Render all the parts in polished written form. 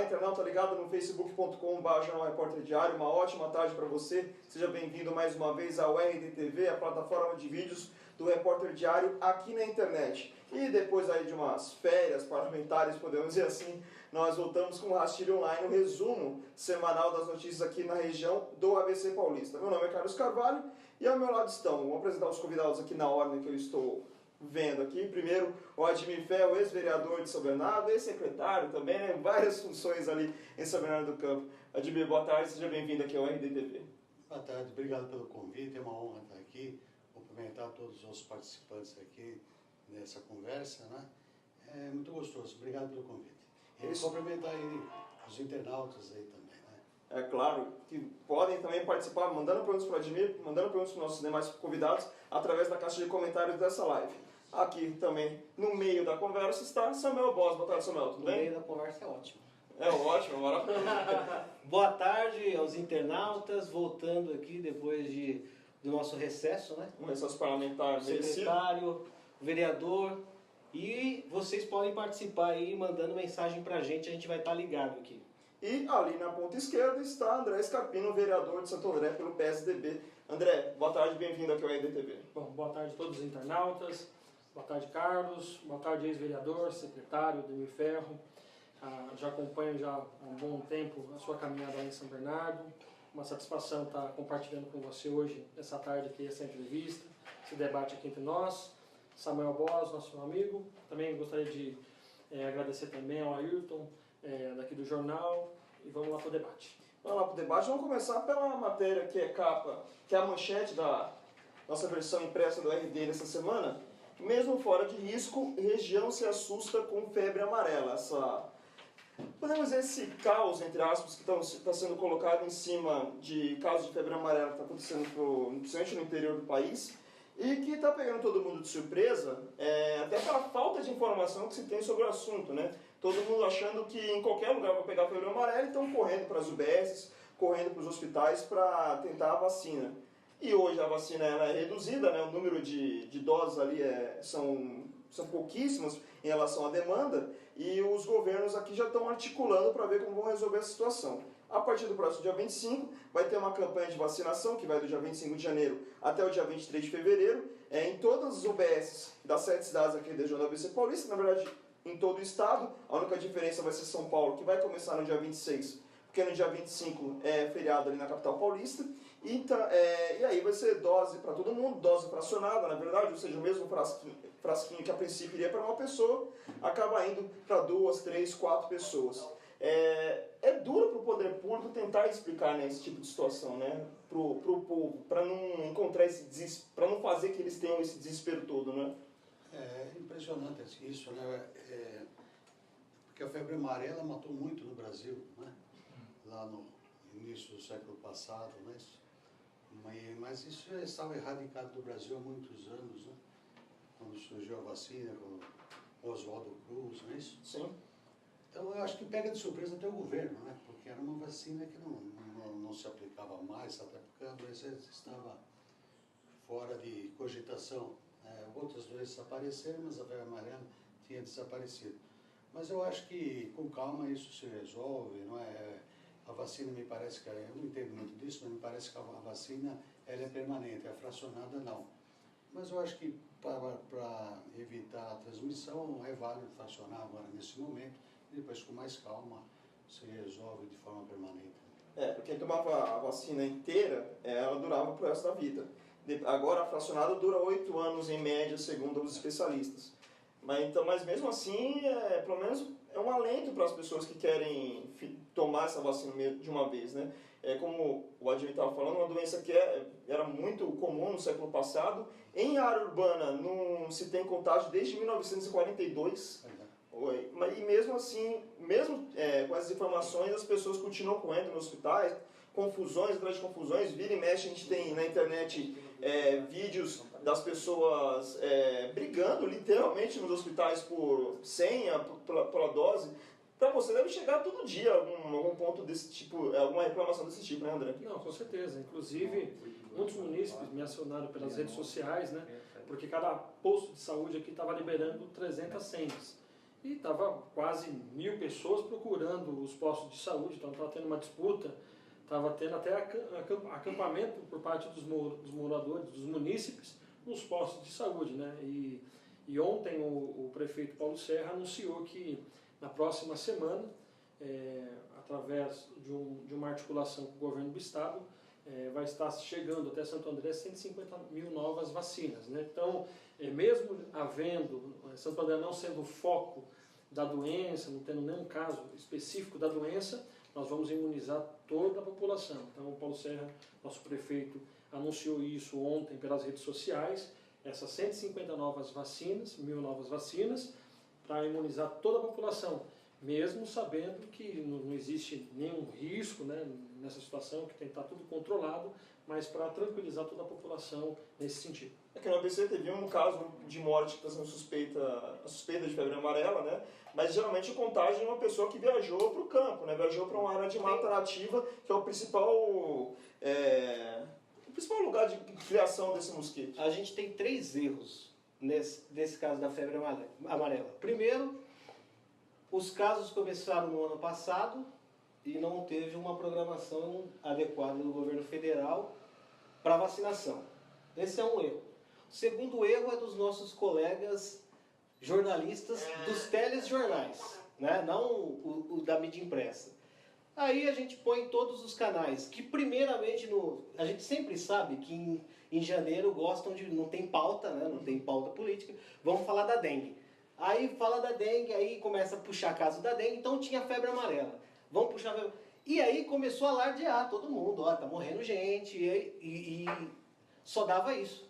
Olá, internauta ligado no facebook.com.br Jornal Repórter Diário. Uma ótima tarde para você. Seja bem-vindo mais uma vez ao RDTV, a plataforma de vídeos do Repórter Diário aqui na internet. E depois aí de umas férias parlamentares, podemos dizer assim, nós voltamos com o Rastilho Online, um resumo semanal das notícias aqui na região do ABC Paulista. Meu nome é Carlos Carvalho e ao meu lado estão, vou apresentar os convidados aqui na ordem que eu estou vendo aqui. Primeiro, o Admir Ferro, ex-vereador de São Bernardo, ex-secretário também, né? Várias funções ali em São Bernardo do Campo. Admir, boa tarde, seja bem-vindo aqui ao RDTV. Boa tarde, obrigado pelo convite, é uma honra estar aqui, cumprimentar todos os participantes aqui nessa conversa, né? É muito gostoso, obrigado pelo convite. E cumprimentar aí os internautas aí também, né? É claro, que podem também participar, mandando perguntas para o Admir, mandando perguntas para os nossos demais convidados, através da caixa de comentários dessa live. Aqui também, no meio da conversa, está Samuel Boss. Boa tarde, Samuel, tudo bem? No meio da conversa é ótimo. É ótimo, maravilhoso. Boa tarde aos internautas, voltando aqui depois do nosso recesso, né? Um recesso parlamentar merecido. Secretário, vereador, e vocês podem participar aí mandando mensagem pra gente, a gente vai estar ligado aqui. E ali na ponta esquerda está André Scarpino, vereador de Santo André pelo PSDB. André, boa tarde, bem-vindo aqui ao RDTV. Bom, boa tarde a todos os internautas, boa tarde Carlos, boa tarde ex-vereador, secretário Admir Ferro. Já acompanho já há um bom tempo a sua caminhada lá em São Bernardo. Uma satisfação estar compartilhando com você hoje, essa tarde aqui, essa entrevista, esse debate aqui entre nós. Samuel Boss, nosso amigo. Também gostaria de agradecer também ao Ayrton, daqui do jornal, e vamos lá para o debate. Vamos lá para o debate, vamos começar pela matéria que é capa, que é a manchete da nossa versão impressa do RD nessa semana. Mesmo fora de risco, região se assusta com febre amarela. Podemos dizer esse caos, entre aspas, que está sendo colocado em cima de casos de febre amarela que está acontecendo principalmente no interior do país e que está pegando todo mundo de surpresa, até pela falta de informação que se tem sobre o assunto, né? Todo mundo achando que em qualquer lugar vai pegar febre amarela e estão correndo para as UBSs, correndo para os hospitais para tentar a vacina. E hoje a vacina ela é reduzida, né? O número de doses ali são pouquíssimas em relação à demanda e os governos aqui já estão articulando para ver como vão resolver essa situação. A partir do próximo dia 25, vai ter uma campanha de vacinação que vai do dia 25 de janeiro até o dia 23 de fevereiro, em todas as UBSs das 7 cidades aqui da região do ABC Paulista, na verdade em todo o estado. A única diferença vai ser São Paulo, que vai começar no dia 26, porque no dia 25 é feriado ali na capital paulista. E aí vai ser dose para todo mundo, dose fracionada, na verdade, ou seja, o mesmo frasquinho que a princípio iria para uma pessoa, acaba indo para 2, 3, 4 pessoas. É duro para o poder público tentar explicar, né, esse tipo de situação, né, para o povo, para não encontrar para não fazer que eles tenham esse desespero todo, né? É impressionante isso, né? Porque a febre amarela matou muito no Brasil, né? Lá no início do século passado, né? Mas isso já estava erradicado do Brasil há muitos anos, né? Quando surgiu a vacina, com Oswaldo Cruz, não é isso? Sim. Então eu acho que pega de surpresa até o governo, né? Porque era uma vacina que não se aplicava mais, até porque a doença estava fora de cogitação. Outras doenças apareceram, mas a febre amarela tinha desaparecido. Mas eu acho que com calma isso se resolve, não é? A vacina me parece que, eu não entendo muito disso, mas me parece que a vacina ela é permanente, a fracionada não. Mas eu acho que para evitar a transmissão é válido fracionar agora nesse momento, e depois com mais calma se resolve de forma permanente. Porque quem tomava a vacina inteira, ela durava pro resto da vida. Agora a fracionada dura 8 anos em média, segundo os especialistas. Mas mesmo assim, pelo menos é um alento para as pessoas que querem tomar essa vacina de uma vez, né? Como o Admir estava falando, uma doença que era muito comum no século passado. Em área urbana não se tem contágio desde 1942. E mesmo assim, com essas informações, as pessoas continuam correndo nos hospitais, confusões atrás de confusões. Vira e mexe, a gente tem na internet vídeos das pessoas brigando literalmente nos hospitais por senha, pela dose. Para você deve chegar todo dia algum ponto desse tipo, alguma reclamação desse tipo, né, André? Não, com certeza. Inclusive, muitos munícipes me acionaram pelas redes sociais, né? Porque cada posto de saúde aqui estava liberando 300 senhas. e estava quase 1.000 pessoas procurando os postos de saúde, então estava tendo uma disputa, estava tendo até acampamento por parte dos moradores, dos munícipes, nos postos de saúde, né? E ontem o prefeito Paulo Serra anunciou que na próxima semana, através de uma articulação com o governo do estado, vai estar chegando até Santo André 150 mil novas vacinas, né? Então, mesmo havendo, Santo André não sendo o foco da doença, não tendo nenhum caso específico da doença, nós vamos imunizar toda a população. Então, o Paulo Serra, nosso prefeito, anunciou isso ontem pelas redes sociais, essas 150 novas vacinas, 1.000 novas vacinas, para imunizar toda a população, mesmo sabendo que não existe nenhum risco, né, nessa situação, que tem que estar tudo controlado, mas para tranquilizar toda a população nesse sentido. É que no ABC teve um caso de morte que está sendo suspeita de febre amarela, né? Mas geralmente a contágio é uma pessoa que viajou para o campo, né? Viajou para uma área de mata nativa, que é o principal lugar de criação desse mosquito. A gente tem 3 erros nesse caso da febre amarela. Primeiro, os casos começaram no ano passado e não teve uma programação adequada do governo federal para vacinação. Esse é um erro. O segundo erro é dos nossos colegas jornalistas dos telejornais, né? Não o da mídia impressa. Aí a gente põe todos os canais, que primeiramente, a gente sempre sabe que em janeiro gostam de, não tem pauta, né? Não tem pauta política, vamos falar da dengue. Aí fala da dengue, aí começa a puxar caso da dengue, então tinha febre amarela. Vamos puxar febre. E aí começou a alardear todo mundo, ó, tá morrendo gente, e só dava isso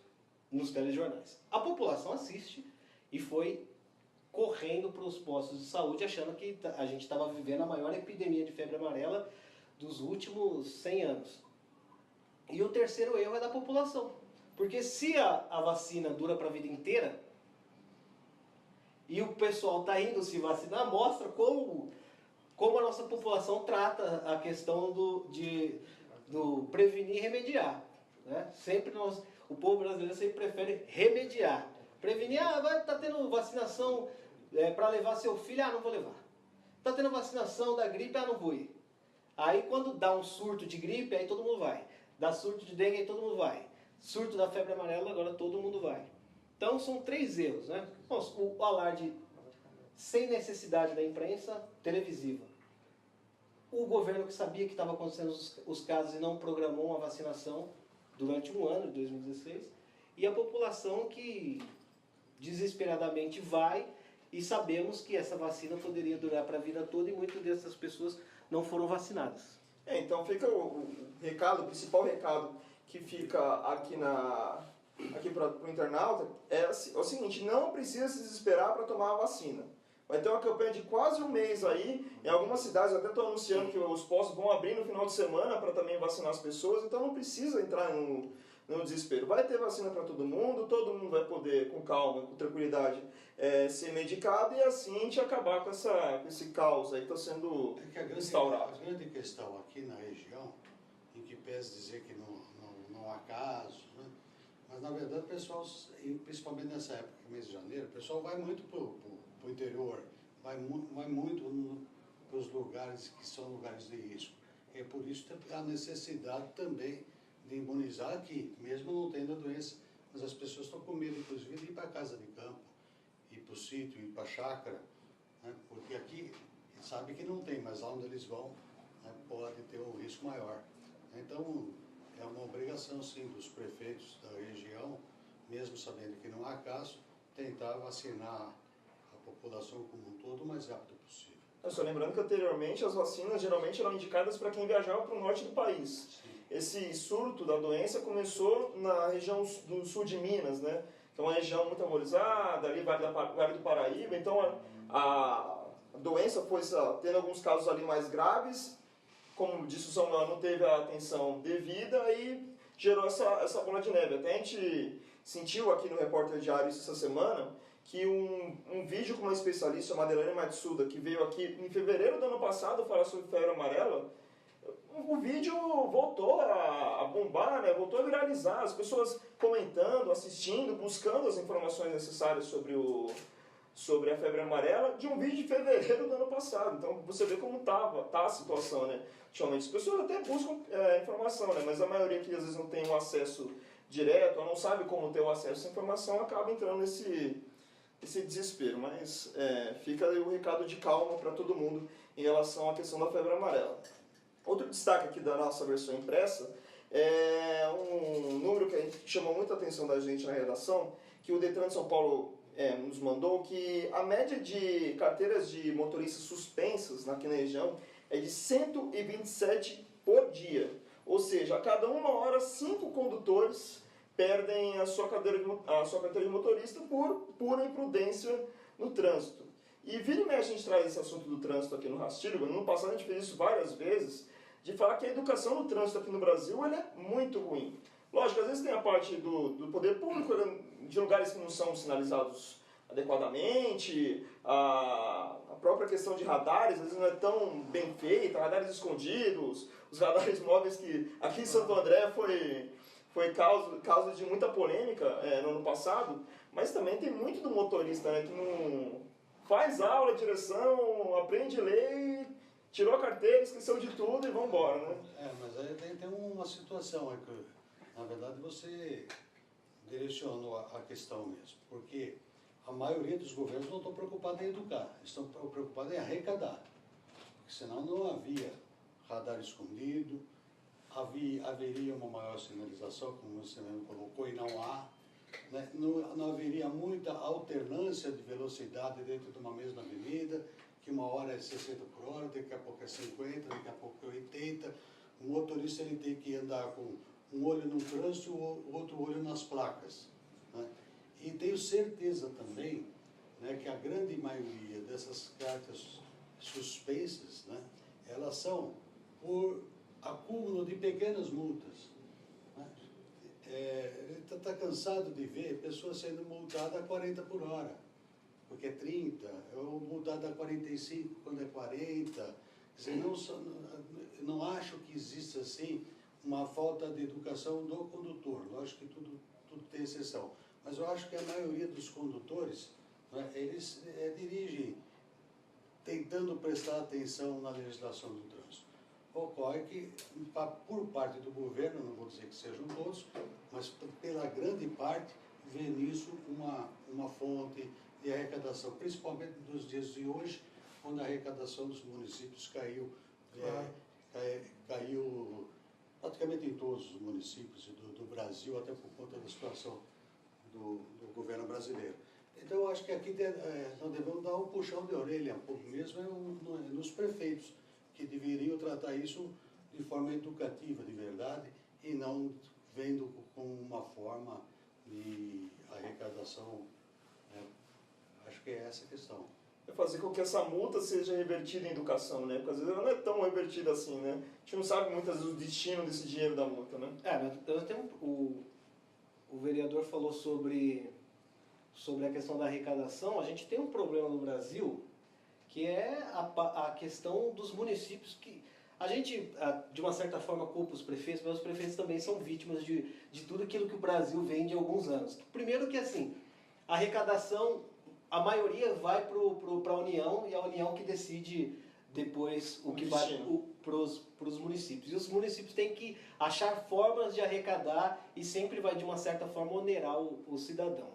nos telejornais. A população assiste e foi correndo para os postos de saúde, achando que a gente estava vivendo a maior epidemia de febre amarela dos últimos 100 anos. E o terceiro erro é da população. Porque se a vacina dura para a vida inteira, e o pessoal está indo se vacinar, mostra como a nossa população trata a questão do prevenir e remediar. Né? O povo brasileiro sempre prefere remediar. Prevenir, tá tendo vacinação para levar seu filho, não vou levar. Tá tendo vacinação da gripe, não vou ir. Aí quando dá um surto de gripe, aí todo mundo vai. Dá surto de dengue, aí todo mundo vai. Surto da febre amarela, agora todo mundo vai. Então são 3 erros, né? O alarde sem necessidade da imprensa televisiva. O governo que sabia que estava acontecendo os casos e não programou uma vacinação durante um ano, de 2016. E a população que desesperadamente vai, e sabemos que essa vacina poderia durar para a vida toda e muitas dessas pessoas não foram vacinadas. Então fica o principal recado que fica aqui para o internauta é o seguinte: não precisa se desesperar para tomar a vacina. Vai ter uma campanha de quase um mês aí, em algumas cidades até estão anunciando que os postos vão abrir no final de semana para também vacinar as pessoas, então não precisa entrar no desespero. Vai ter vacina para todo mundo vai poder, com calma, com tranquilidade, ser medicado e assim a gente acabar com esse caos aí que está sendo instaurado. A grande questão aqui na região, em que pese dizer que não há casos, né? Mas na verdade o pessoal, principalmente nessa época, mês de janeiro, o pessoal vai muito para o interior, vai muito para os lugares que são lugares de risco. É por isso que a necessidade também de imunizar aqui, mesmo não tendo a doença, mas as pessoas estão com medo, inclusive, de ir para a casa de campo, ir para o sítio, ir para a chácara, né? Porque aqui sabe que não tem, mas lá onde eles vão, né, pode ter um risco maior. Então, é uma obrigação, sim, dos prefeitos da região, mesmo sabendo que não há caso, tentar vacinar a população como um todo o mais rápido possível. Só lembrando que anteriormente as vacinas geralmente eram indicadas para quem viajava para o norte do país. Sim. Esse surto da doença começou na região do sul de Minas, né? Que é uma região muito arborizada, ali Vale do Paraíba. Então a doença foi tendo alguns casos ali mais graves. Como disse o Samuel, não teve a atenção devida e gerou essa bola de neve. Até a gente sentiu aqui no Repórter Diário essa semana que um vídeo com uma especialista chamada Elaine Matsuda, que veio aqui em fevereiro do ano passado falar sobre febre amarela, o vídeo voltou a bombar, né? Voltou a viralizar, as pessoas comentando, assistindo, buscando as informações necessárias sobre sobre a febre amarela de um vídeo de fevereiro do ano passado. Então você vê como tá a situação, né? Ultimamente as pessoas até buscam informação, né? Mas a maioria que às vezes não tem o acesso direto, ou não sabe como ter o acesso a essa informação, acaba entrando nesse desespero. Mas fica aí o recado de calma para todo mundo em relação à questão da febre amarela. Outro destaque aqui da nossa versão impressa é um número que chamou muita atenção da gente na redação, que o Detran de São Paulo nos mandou, que a média de carteiras de motoristas suspensas aqui na região é de 127 por dia. Ou seja, a cada 1 hora, 5 condutores perdem a sua carteira de motorista por pura imprudência no trânsito. E vira e mexe a gente traz esse assunto do trânsito aqui no Rastilho. No passado a gente fez isso várias vezes, de falar que a educação no trânsito aqui no Brasil ela é muito ruim. Lógico, às vezes tem a parte do poder público, de lugares que não são sinalizados adequadamente, a própria questão de radares, às vezes não é tão bem feita, radares escondidos, os radares móveis que aqui em Santo André foi causa de muita polêmica no ano passado, mas também tem muito do motorista, né, que não faz aula de direção, aprende a ler, tirou a carteira, esqueceu de tudo e vamos embora, né? Mas aí tem uma situação que, na verdade, você direcionou a questão mesmo, porque a maioria dos governos não estão preocupados em educar, estão preocupados em arrecadar, porque senão não havia radar escondido, haveria uma maior sinalização, como você mesmo colocou, e não há, né? Não haveria muita alternância de velocidade dentro de uma mesma avenida, que uma hora é 60 por hora, daqui a pouco é 50, daqui a pouco é 80. O motorista ele tem que andar com um olho no trânsito e o outro olho nas placas, né? E tenho certeza também, né, que a grande maioria dessas cartas suspensas, né, elas são por acúmulo de pequenas multas, né? Ele está cansado de ver pessoas sendo multadas a 40 por hora, porque é 30, ou multada a 45 quando é 40. Quer dizer, não acho que exista assim uma falta de educação do condutor. Lógico que tudo tem exceção, mas eu acho que a maioria dos condutores, né, eles dirigem tentando prestar atenção na legislação do trânsito. Ocorre que, por parte do governo, não vou dizer que sejam todos, mas pela grande parte, vê nisso uma fonte de arrecadação, principalmente nos dias de hoje, quando a arrecadação dos municípios caiu praticamente em todos os municípios do Brasil, até por conta da situação do governo brasileiro. Então, eu acho que aqui nós devemos dar um puxão de orelha, mesmo nos prefeitos, que deveriam tratar isso de forma educativa, de verdade, e não vendo como uma forma de arrecadação. Acho que é essa a questão. É fazer com que essa multa seja revertida em educação, né? Porque às vezes ela não é tão revertida assim, né? A gente não sabe muitas vezes o destino desse dinheiro da multa, né? Nós temos, o vereador falou sobre a questão da arrecadação. A gente tem um problema no Brasil, que é a questão dos municípios, que a gente, de uma certa forma, culpa os prefeitos, mas os prefeitos também são vítimas de tudo aquilo que o Brasil vem de alguns anos. Primeiro que, assim, a arrecadação, a maioria vai para a União, e a União que decide depois o que vai para os municípios. E os municípios têm que achar formas de arrecadar e sempre vai, de uma certa forma, onerar o cidadão.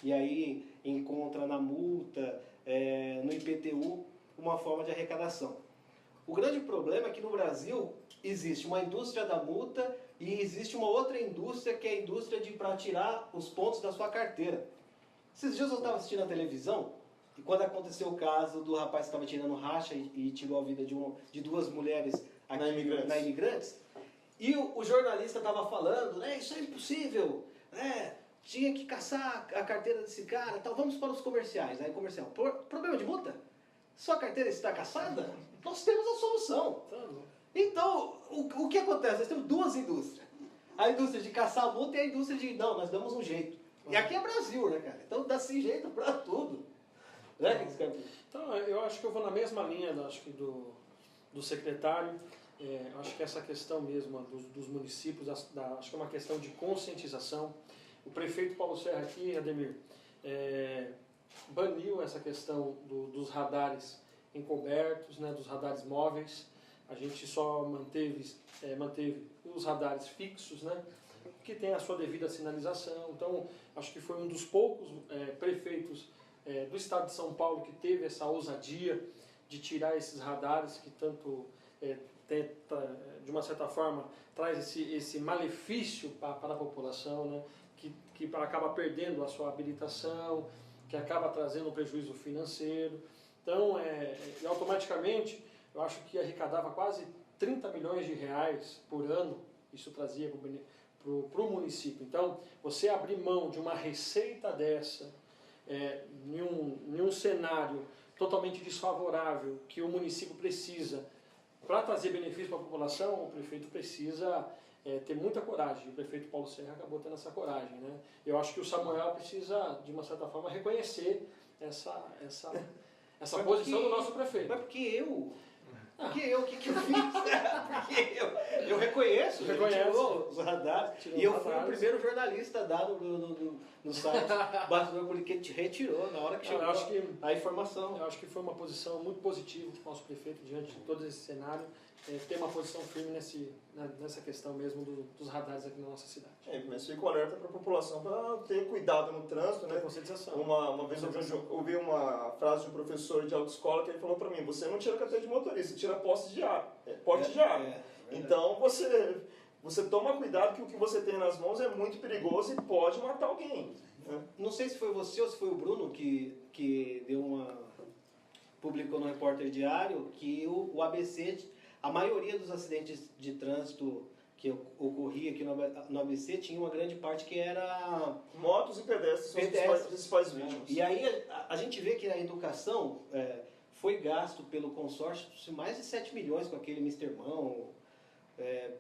E aí encontra na multa, no IPTU, uma forma de arrecadação. O grande problema é que no Brasil existe uma indústria da multa e existe uma outra indústria, que é a indústria para tirar os pontos da sua carteira. Esses dias eu estava assistindo a televisão, e quando aconteceu o caso do rapaz que estava tirando racha e tirou a vida de 2 mulheres aqui na Imigrantes, e o jornalista estava falando, né, isso é impossível, né, tinha que caçar a carteira desse cara, tal, vamos para os comerciais. Aí comercial, problema de multa? Sua carteira está caçada? Nós temos a solução. Então, o que acontece? Nós temos 2 indústrias. A indústria de caçar a multa e a indústria de, não, nós damos um jeito. E aqui é Brasil, né, cara? Então dá-se jeito para tudo. Né? Então, eu acho que eu vou na mesma linha, acho que do secretário. Acho que essa questão mesmo dos municípios, acho que é uma questão de conscientização. O prefeito Paulo Serra aqui, Ademir, baniu essa questão dos radares encobertos, né, dos radares móveis. A gente só manteve os radares fixos, né, que tem a sua devida sinalização. Então, acho que foi um dos poucos prefeitos do estado de São Paulo que teve essa ousadia de tirar esses radares que tanto tenta, de uma certa forma, traz esse malefício para a população, né, que acaba perdendo a sua habilitação, que acaba trazendo um prejuízo financeiro. Então, e automaticamente, eu acho que arrecadava quase 30 milhões de reais por ano, isso trazia para o município. Então, você abrir mão de uma receita dessa, em um cenário totalmente desfavorável que o município precisa para trazer benefício para a população, o prefeito precisa ter muita coragem. O prefeito Paulo Serra acabou tendo essa coragem, né? Eu acho que o Samuel precisa, de uma certa forma, reconhecer essa posição do nosso prefeito. Mas porque eu? O que eu fiz? Porque eu reconheço, ele tirou os radares. E eu fui o primeiro jornalista dado no site Bastidor, porque retirou na hora que chegou a informação. Eu acho que foi uma posição muito positiva do nosso prefeito diante de todo esse cenário. Ter uma posição firme nessa questão mesmo dos radares aqui na nossa cidade. Mas fica o alerta para a população para ter cuidado no trânsito, né? Conscientização. Uma vez eu ouvi uma frase de um professor de autoescola que ele falou para mim: você não tira carteira de motorista, tira porte de ar. Então você toma cuidado que o que você tem nas mãos é muito perigoso e pode matar alguém. Né? Não sei se foi você ou se foi o Bruno que publicou no Repórter Diário que o ABC, a maioria dos acidentes de trânsito que ocorria aqui no ABC tinha uma grande parte que era motos e pedestres são as principais vítimas. E aí a gente vê que a educação foi gasto pelo consórcio mais de 7 milhões com aquele Mr. Mão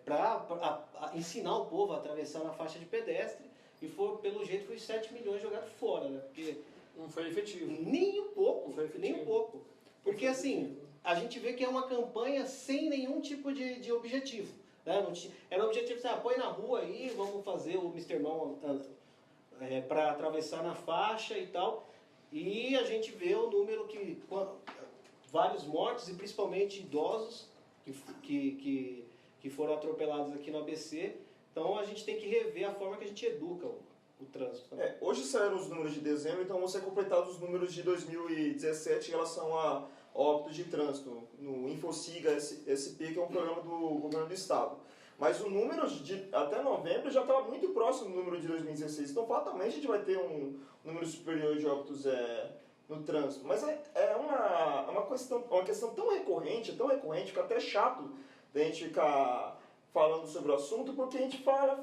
para ensinar o povo a atravessar na faixa de pedestre, e pelo jeito foi 7 milhões jogados fora, né? Porque não foi efetivo. Nem um pouco. Porque assim, a gente vê que é uma campanha sem nenhum tipo de objetivo. Né? Era o objetivo de põe na rua aí, vamos fazer o Mr. Mão para atravessar na faixa e tal. E a gente vê o número que vários mortos, e principalmente idosos que foram atropelados aqui no ABC. Então a gente tem que rever a forma que a gente educa o trânsito. Hoje saíram os números de dezembro, então vão ser completados os números de 2017 em relação a óbitos de trânsito, no Infociga SP, que é um programa do governo do estado. Mas o número até novembro já estava muito próximo do número de 2016, então fatalmente a gente vai ter um número superior de óbitos no trânsito. Mas é uma questão tão recorrente, fica até chato da gente ficar falando sobre o assunto, porque a gente fala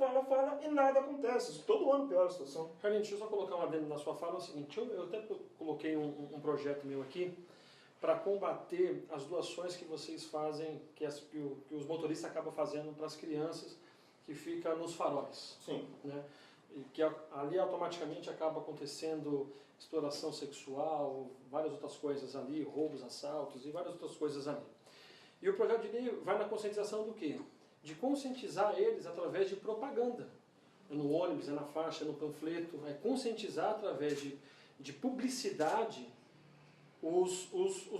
e nada acontece. Todo ano piora a situação. Carlinhos, deixa eu só colocar uma dentro na sua fala. É o seguinte, eu até coloquei um projeto meu aqui para combater as doações que vocês fazem, que os motoristas acabam fazendo para as crianças que ficam nos faróis. Sim. Né? E que ali automaticamente acaba acontecendo exploração sexual, várias outras coisas ali, roubos, assaltos e várias outras coisas ali. E o projeto de lei vai na conscientização do quê? De conscientizar eles através de propaganda. No ônibus, na faixa, no panfleto. É conscientizar através de publicidade os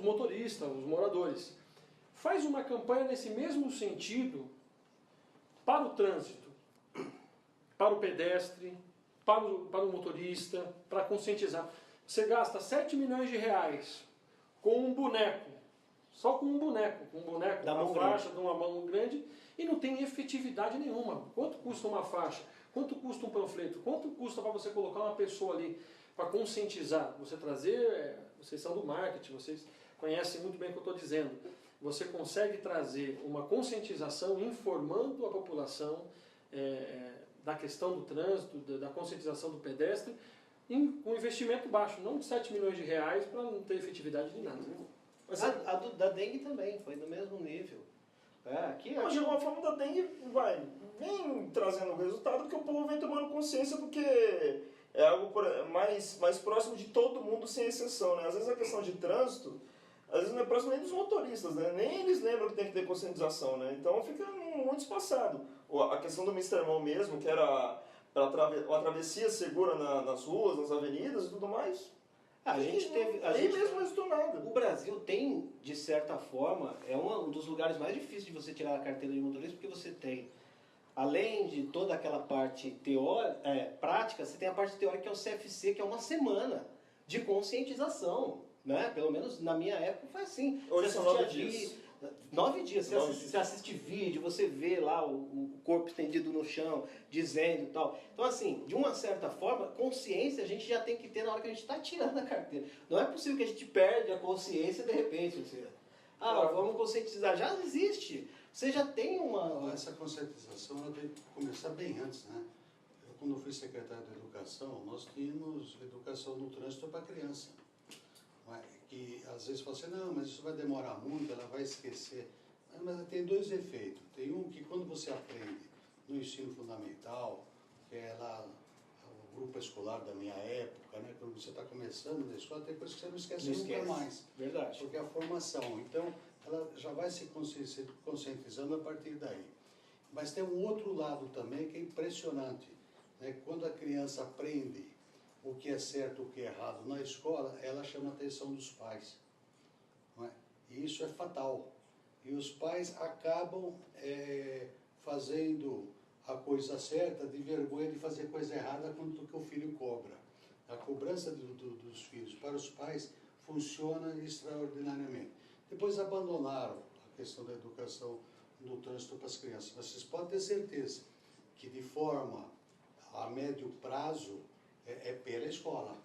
motoristas, os moradores. Faz uma campanha nesse mesmo sentido para o trânsito, para o pedestre, para o motorista, para conscientizar. Você gasta 7 milhões de reais com um boneco, só com um boneco da uma mão faixa grande. De uma mão grande, e não tem efetividade nenhuma. Quanto custa uma faixa? Quanto custa um panfleto? Quanto custa para você colocar uma pessoa ali para conscientizar? Você trazer, vocês são do marketing, vocês conhecem muito bem o que eu estou dizendo. Você consegue trazer uma conscientização informando a população da questão do trânsito, da conscientização do pedestre, com investimento baixo, não de 7 milhões de reais para não ter efetividade de nada. Mas da dengue também, foi do mesmo nível. Mas de alguma forma da dengue vem trazendo resultado, porque o povo vem tomando consciência, porque é algo mais próximo de todo mundo, sem exceção. Né? Às vezes a questão de trânsito, às vezes não é próximo nem dos motoristas, né? Nem eles lembram que tem que ter conscientização. Né? Então fica muito espaçado. A questão do Mr. Mão mesmo, que era para uma travessia segura nas ruas, nas avenidas e tudo mais. A gente teve... Aí mesmo não resultou nada. O Brasil tem, de certa forma, é um dos lugares mais difíceis de você tirar a carteira de motorista, porque você tem, além de toda aquela parte prática, você tem a parte teórica que é o CFC, que é uma semana de conscientização, né? Pelo menos na minha época foi assim. Hoje são 9 dias. 9 dias. Você assiste vídeo, você vê lá o corpo estendido no chão, dizendo e tal. Então, assim, de uma certa forma, consciência a gente já tem que ter na hora que a gente está tirando a carteira. Não é possível que a gente perde a consciência de repente. Vamos conscientizar. Já existe. Você já tem uma... Essa conscientização ela tem que começar bem antes, né? Eu, quando fui secretário de Educação, nós tínhamos educação no trânsito para criança. Que às vezes fala assim, não, mas isso vai demorar muito, ela vai esquecer. Mas tem dois efeitos. Tem um que quando você aprende no ensino fundamental, que é lá o grupo escolar da minha época, né? Quando você está começando na escola, tem coisas que você não esquece nunca mais. Verdade. Porque é a formação. Então, ela já vai se conscientizando a partir daí. Mas tem um outro lado também que é impressionante. Né? Quando a criança aprende o que é certo e o que é errado na escola, ela chama a atenção dos pais. Não é? E isso é fatal. E os pais acabam fazendo a coisa certa de vergonha de fazer coisa errada quando o filho cobra. A cobrança dos filhos para os pais funciona extraordinariamente. Depois abandonaram a questão da educação no trânsito para as crianças. Mas vocês podem ter certeza que de forma a médio prazo é pela escola,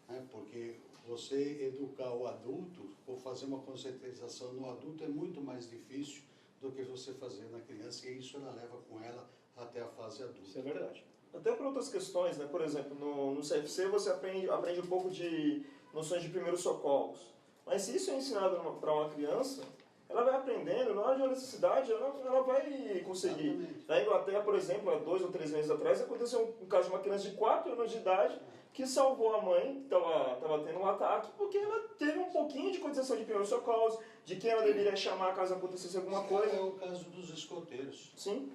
né? Porque você educar o adulto ou fazer uma conscientização no adulto é muito mais difícil do que você fazer na criança, e isso ela leva com ela até a fase adulta. Isso é verdade. Até por outras questões, né? Por exemplo, no CFC você aprende um pouco de noções de primeiros socorros. Mas se isso é ensinado para uma criança, ela vai aprendendo, na hora de uma necessidade, ela vai conseguir. Exatamente. Na Inglaterra, por exemplo, há 2 ou 3 meses atrás, aconteceu um caso de uma criança de 4 anos de idade que salvou a mãe, que estava tendo um ataque, porque ela teve um pouquinho de condição de primeiros socorros, de quem ela deveria chamar caso acontecesse alguma coisa. É o caso dos escoteiros. Sim.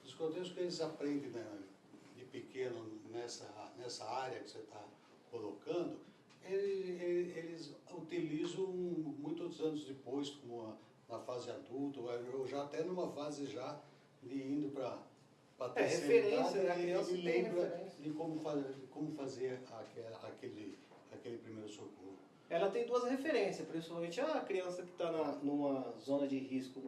Os escoteiros que eles aprendem, né, de pequeno nessa área que você está colocando, eles utilizam muitos anos depois, como na fase adulta, ou já até numa fase já de indo para a terceira referência, idade, a criança ele tem lembra referência. de como fazer aquele primeiro socorro. Ela tem duas referências, principalmente a criança que está numa zona de risco,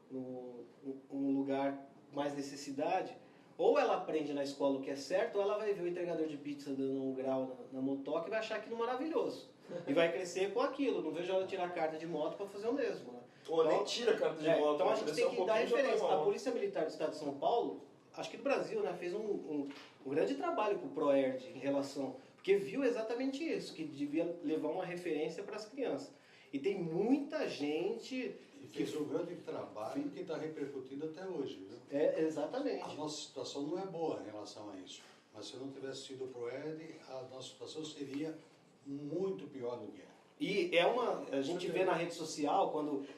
num lugar mais necessidade. Ou ela aprende na escola o que é certo, ou ela vai ver o entregador de pizza dando um grau na motoca e vai achar aquilo maravilhoso. E vai crescer com aquilo. Não vejo ela tirar a carta de moto para fazer o mesmo. Né? Ou nem tira a carta de moto. Então a gente tem que dar referência. A A Polícia Militar do Estado de São Paulo, acho que do Brasil, né, fez um grande trabalho com o PROERD em relação... Porque viu exatamente isso, que devia levar uma referência para as crianças. E tem muita gente... E fez um grande trabalho que está repercutindo até hoje, viu? Exatamente. A nossa situação não é boa em relação a isso. Mas se não tivesse sido o PROERD, a nossa situação seria muito pior do que é. E a gente vê na rede social,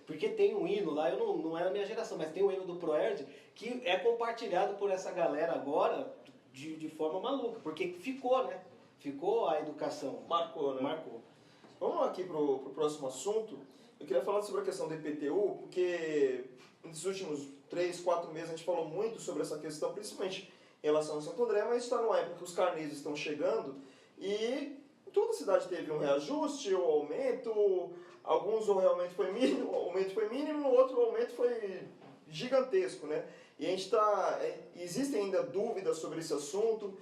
porque tem um hino lá, não é da minha geração, mas tem um hino do PROERD que é compartilhado por essa galera agora de forma maluca, porque ficou, né? Ficou a educação. Marcou, né? Marcou. Vamos aqui para o próximo assunto. Eu queria falar sobre a questão do IPTU, porque nos últimos 3, 4 meses a gente falou muito sobre essa questão, principalmente em relação a Santo André, mas está numa época que os carnês estão chegando e toda a cidade teve um reajuste ou aumento, alguns o aumento foi mínimo, no outro o aumento foi gigantesco, né? E a gente existem ainda dúvidas sobre esse assunto,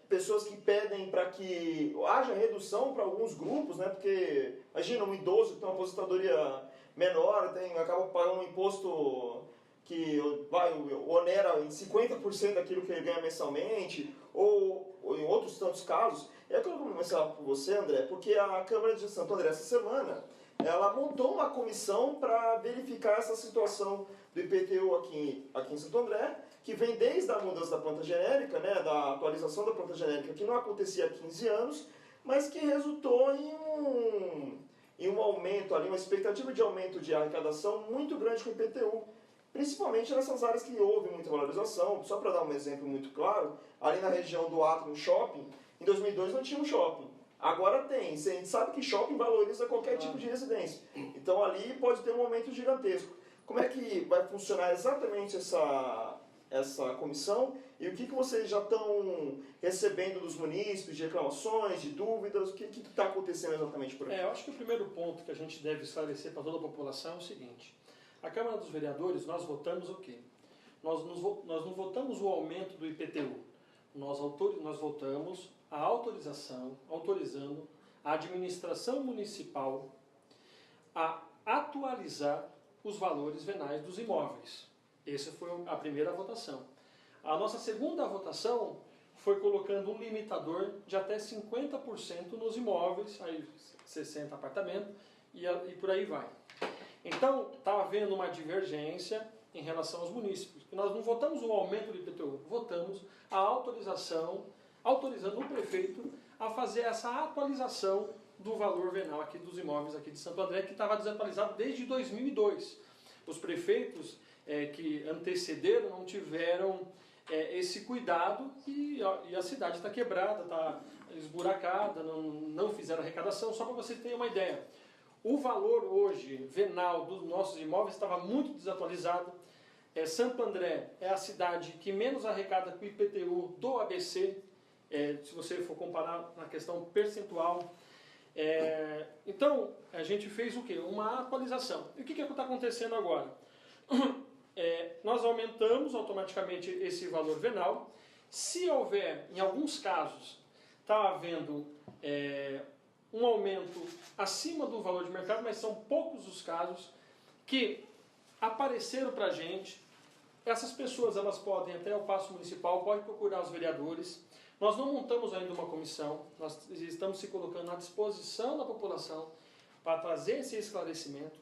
pessoas que pedem para que haja redução para alguns grupos, né? Porque imagina um idoso que tem uma aposentadoria menor, acaba pagando um imposto que onera em 50% daquilo que ele ganha mensalmente, ou em outros tantos casos. Eu quero começar por você, André, porque a Câmara de Santo André, essa semana, ela montou uma comissão para verificar essa situação do IPTU aqui em Santo André, que vem desde a mudança da planta genérica, né, da atualização da planta genérica, que não acontecia há 15 anos, mas que resultou em um aumento ali, uma expectativa de aumento de arrecadação muito grande com o IPTU, principalmente nessas áreas que houve muita valorização. Só para dar um exemplo muito claro, ali na região do Atrium Shopping, Em 2002 não tinha um shopping. Agora tem. A gente sabe que shopping valoriza qualquer tipo de residência. Então ali pode ter um aumento gigantesco. Como é que vai funcionar exatamente essa comissão? E o que vocês já estão recebendo dos munícipes, de reclamações, de dúvidas? O que está acontecendo exatamente por aqui? Eu acho que o primeiro ponto que a gente deve esclarecer para toda a população é o seguinte. A Câmara dos Vereadores, nós votamos o quê? Nós não votamos o aumento do IPTU. Nós votamos a autorização, autorizando a administração municipal a atualizar os valores venais dos imóveis. Essa foi a primeira votação. A nossa segunda votação foi colocando um limitador de até 50% nos imóveis, aí 60 apartamentos e por aí vai. Então, está havendo uma divergência em relação aos munícipes. Nós não votamos o aumento do IPTU, votamos a autorização, autorizando o prefeito a fazer essa atualização do valor venal aqui dos imóveis aqui de Santo André, que estava desatualizado desde 2002. Os prefeitos que antecederam não tiveram esse cuidado e a cidade está quebrada, está esburacada, não fizeram arrecadação. Só para você ter uma ideia, o valor hoje venal dos nossos imóveis estava muito desatualizado. Santo André é a cidade que menos arrecada com o IPTU do ABC, se você for comparar na questão percentual. Então, a gente fez o quê? Uma atualização. E o que está acontecendo agora? Nós aumentamos automaticamente esse valor venal. Se houver, em alguns casos, está havendo um aumento acima do valor de mercado, mas são poucos os casos que apareceram para a gente. Essas pessoas elas podem até ao Paço Municipal, podem procurar os vereadores. Nós não montamos ainda uma comissão, nós estamos se colocando à disposição da população para trazer esse esclarecimento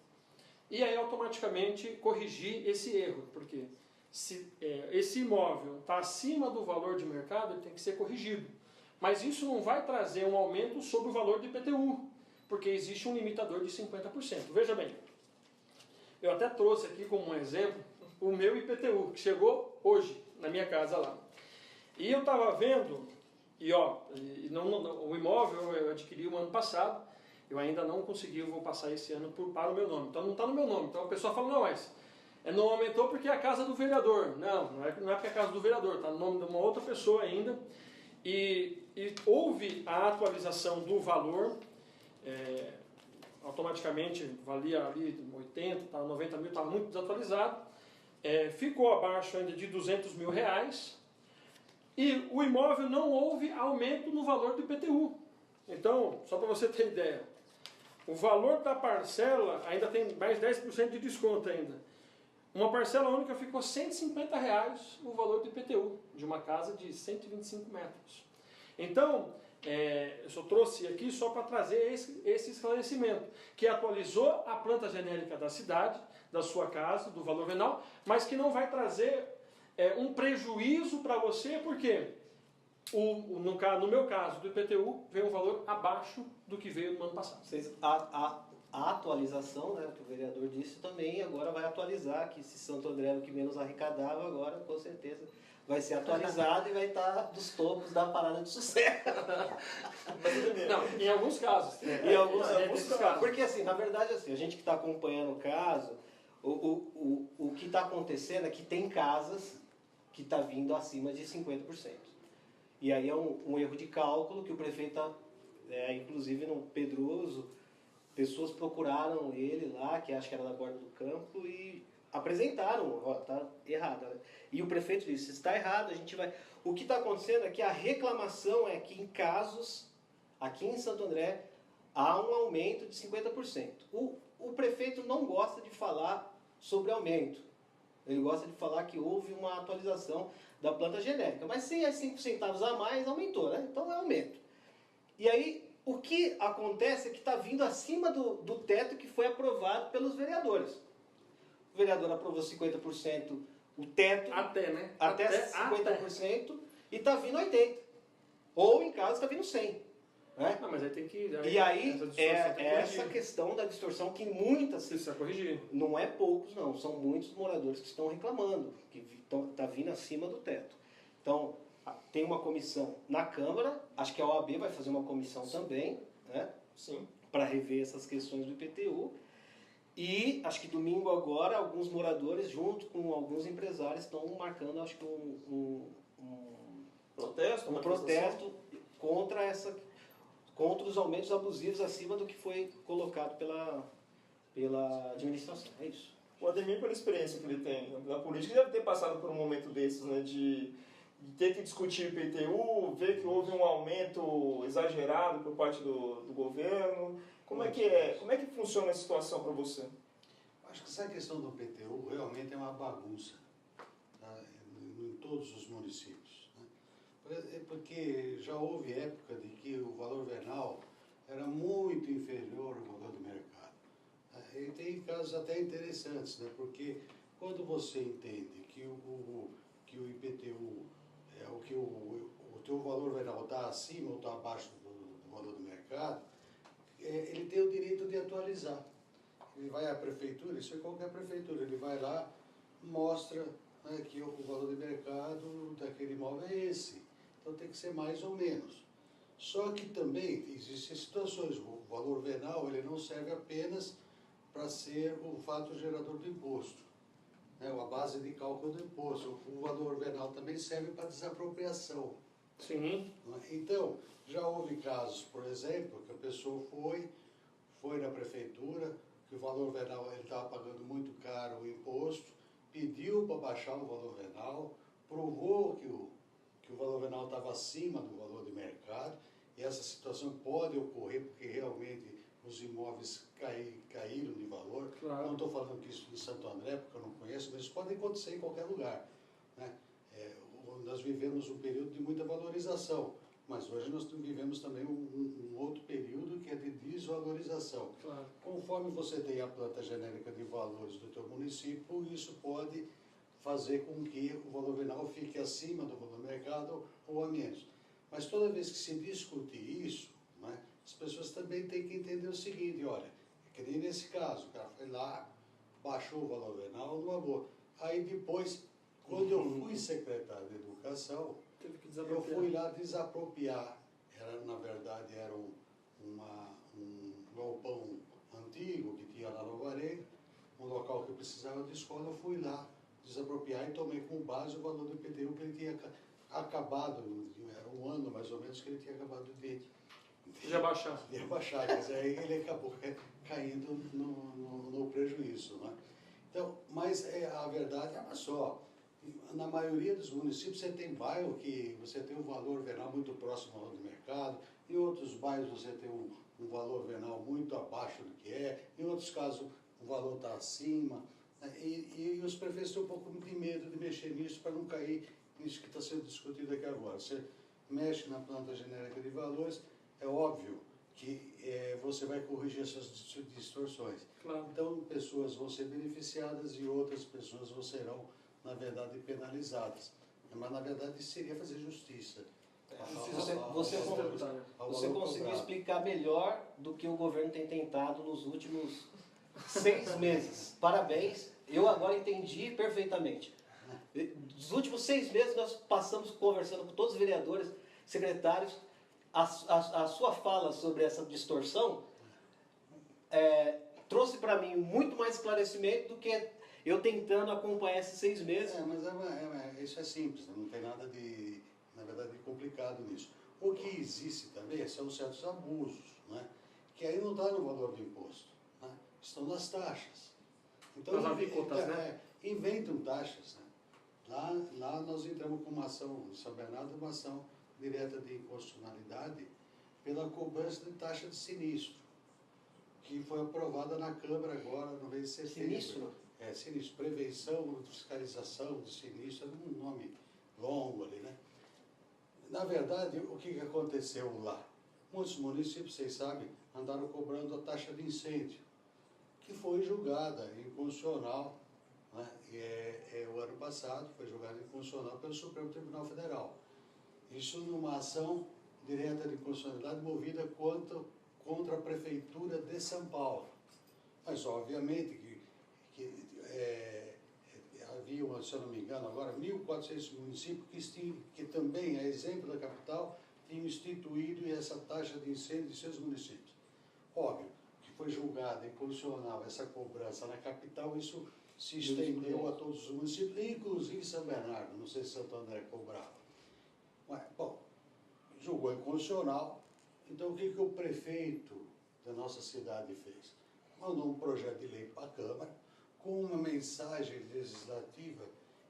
e aí automaticamente corrigir esse erro, porque se esse imóvel está acima do valor de mercado, ele tem que ser corrigido. Mas isso não vai trazer um aumento sobre o valor do IPTU, porque existe um limitador de 50%. Veja bem, eu até trouxe aqui como um exemplo o meu IPTU, que chegou hoje na minha casa lá. E eu estava vendo, o imóvel eu adquiri o ano passado, eu ainda não consegui, eu vou passar esse ano para o meu nome. Então não está no meu nome. Então a pessoa fala, não, mas não aumentou porque é a casa do vereador. Não é porque é a casa do vereador, está no nome de uma outra pessoa ainda. E houve a atualização do valor, automaticamente valia ali 80, 90 mil, estava muito desatualizado. Ficou abaixo ainda de 200 mil reais. E o imóvel não houve aumento no valor do IPTU. Então, só para você ter ideia, o valor da parcela ainda tem mais 10% de desconto ainda. Uma parcela única ficou R$ 150 reais o valor do IPTU, de uma casa de 125 metros. Então, eu só trouxe aqui só para trazer esse esclarecimento, que atualizou a planta genérica da cidade, da sua casa, do valor venal, mas que não vai trazer um prejuízo para você, porque no meu caso do IPTU veio um valor abaixo do que veio no ano passado. A atualização, né, que o vereador disse também, agora vai atualizar, que se Santo André era o que menos arrecadava, agora com certeza vai ser atualizado e vai estar dos topos da parada de sucesso. Não, em alguns casos. Em alguns casos. Porque assim, na verdade, assim, a gente que está acompanhando o caso, o que está acontecendo é que tem casas que está vindo acima de 50%. E aí é um erro de cálculo que o prefeito está, inclusive no Pedroso, pessoas procuraram ele lá, que acho que era da borda do campo, e apresentaram, tá errado. Né? E o prefeito disse, se está errado, a gente vai... O que está acontecendo é que a reclamação é que em casos, aqui em Santo André, há um aumento de 50%. O prefeito não gosta de falar sobre aumento. Ele gosta de falar que houve uma atualização da planta genérica. Mas se é 5 centavos a mais, aumentou, né? Então é aumento. E aí, o que acontece é que está vindo acima do teto que foi aprovado pelos vereadores. O vereador aprovou 50%, o teto... Até 50%, e está vindo 80%. Ou, em caso, está vindo 100%. Né? Não, mas aí tem que... E aí, essa questão da distorção que muitas... Precisa corrigir. Não é poucos, não. São muitos moradores que estão reclamando, que está vindo acima do teto. Então, tem uma comissão na Câmara, acho que a OAB vai fazer uma comissão também, né? Sim. Para rever essas questões do IPTU. E acho que domingo agora, alguns moradores, junto com alguns empresários, estão marcando, acho que um protesto contra os aumentos abusivos acima do que foi colocado pela administração. É isso. O Ademir, pela experiência que ele tem na política, deve ter passado por um momento desses, né, de ter que discutir IPTU, ver que houve um aumento exagerado por parte do governo. Como é que funciona a situação para você? Acho que essa questão do IPTU realmente é uma bagunça, tá? Em todos os municípios, né? Porque já houve época de que o valor venal era muito inferior ao valor do mercado. E tem casos até interessantes, né? Porque quando você entende que o IPTU, que o teu valor venal está acima ou está abaixo do valor do mercado, ele tem o direito de atualizar. Ele vai à prefeitura, isso é qualquer prefeitura, ele vai lá, mostra, né, que o valor de mercado daquele imóvel é esse. Então tem que ser mais ou menos. Só que também existem situações, o valor venal ele não serve apenas para ser o fato gerador do imposto, né, a base de cálculo do imposto. O valor venal também serve para desapropriação. Sim. Então, já houve casos, por exemplo, que a pessoa foi na prefeitura, que o valor venal ele estava pagando muito caro o imposto, pediu para baixar o valor venal, provou que o valor venal estava acima do valor de mercado, e essa situação pode ocorrer porque realmente os imóveis caíram de valor. Claro. Não estou falando que isso em Santo André, porque eu não conheço, mas isso pode acontecer em qualquer lugar, né? Nós vivemos um período de muita valorização, mas hoje nós vivemos também um outro período que é de desvalorização. Claro. Conforme você tem a planta genérica de valores do teu município, isso pode fazer com que o valor venal fique acima do valor do mercado ou a menos. Mas toda vez que se discute isso, né, as pessoas também têm que entender o seguinte, olha, que nem nesse caso, o cara foi lá, baixou o valor venal numa boa. Aí depois, quando eu fui secretário de Educação, Teve que eu desapropriar. fui lá desapropriar. Na verdade, era um galpão antigo que tinha lá no Alvarenga, um local que eu precisava de escola. Eu fui lá desapropriar e tomei como base o valor do IPTU que ele tinha acabado, era um ano mais ou menos que ele tinha acabado de abaixar. De abaixar, quer dizer, aí ele acabou caindo no prejuízo, né? Então, mas a verdade é uma só. Na maioria dos municípios você tem bairro que você tem um valor venal muito próximo ao valor do mercado, em outros bairros você tem um valor venal muito abaixo do que é, em outros casos o valor está acima, né? E os prefeitos têm um pouco de medo de mexer nisso para não cair nisso que está sendo discutido aqui agora. Você mexe na planta genérica de valores, é óbvio que você vai corrigir essas distorções. Claro. Então, pessoas vão ser beneficiadas e outras pessoas serão, na verdade, penalizadas. Mas, na verdade, isso seria fazer justiça. Você conseguiu explicar melhor do que o governo tem tentado nos últimos 6 meses. Parabéns, eu agora entendi perfeitamente. Nos últimos 6 meses nós passamos conversando com todos os vereadores, secretários. A sua fala sobre essa distorção trouxe para mim muito mais esclarecimento do que eu tentando acompanhar esses 6 meses. Mas isso é simples, não tem nada na verdade, de complicado nisso. O que existe também são certos abusos, né? Que aí não está no valor do imposto, né? Estão nas taxas. Então, nas alíquotas, né? Inventam taxas, né? Lá nós entramos com uma ação, em São Bernardo, uma ação direta de inconstitucionalidade pela cobrança de taxa de sinistro, que foi aprovada na Câmara agora, no mês de setembro. Sinistro? Sinistro. Prevenção, fiscalização de sinistro, é um nome longo ali, né? Na verdade, o que aconteceu lá? Muitos municípios, vocês sabem, andaram cobrando a taxa de incêndio, que foi julgada inconstitucional, né? O ano passado foi julgada inconstitucional pelo Supremo Tribunal Federal. Isso numa ação direta de inconstitucionalidade movida contra a Prefeitura de São Paulo. Mas, obviamente, que havia, se eu não me engano, agora 1.400 municípios que também, a exemplo da capital, tinham instituído essa taxa de incêndio de seus municípios. Óbvio que foi julgada inconstitucional essa cobrança na capital, isso se estendeu a todos os municípios, inclusive São Bernardo, não sei se Santo André cobrava. Mas, bom, julgou inconstitucional, então o que o prefeito da nossa cidade fez? Mandou um projeto de lei para a Câmara, com uma mensagem legislativa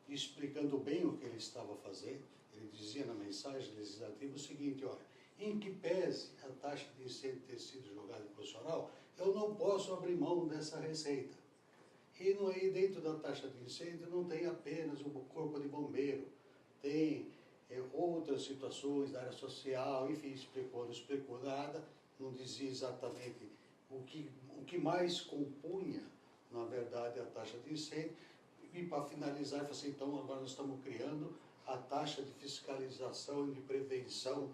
explicando bem o que ele estava fazendo. Ele dizia na mensagem legislativa o seguinte, olha, em que pese a taxa de incêndio ter sido julgada inconstitucional, eu não posso abrir mão dessa receita. E aí dentro da taxa de incêndio não tem apenas o corpo de bombeiro, tem outras situações da área social, enfim, explicou, não explicou nada, não dizia exatamente o que mais compunha, na verdade, a taxa de incêndio. E para finalizar, ele falou assim, então agora nós estamos criando a taxa de fiscalização e de prevenção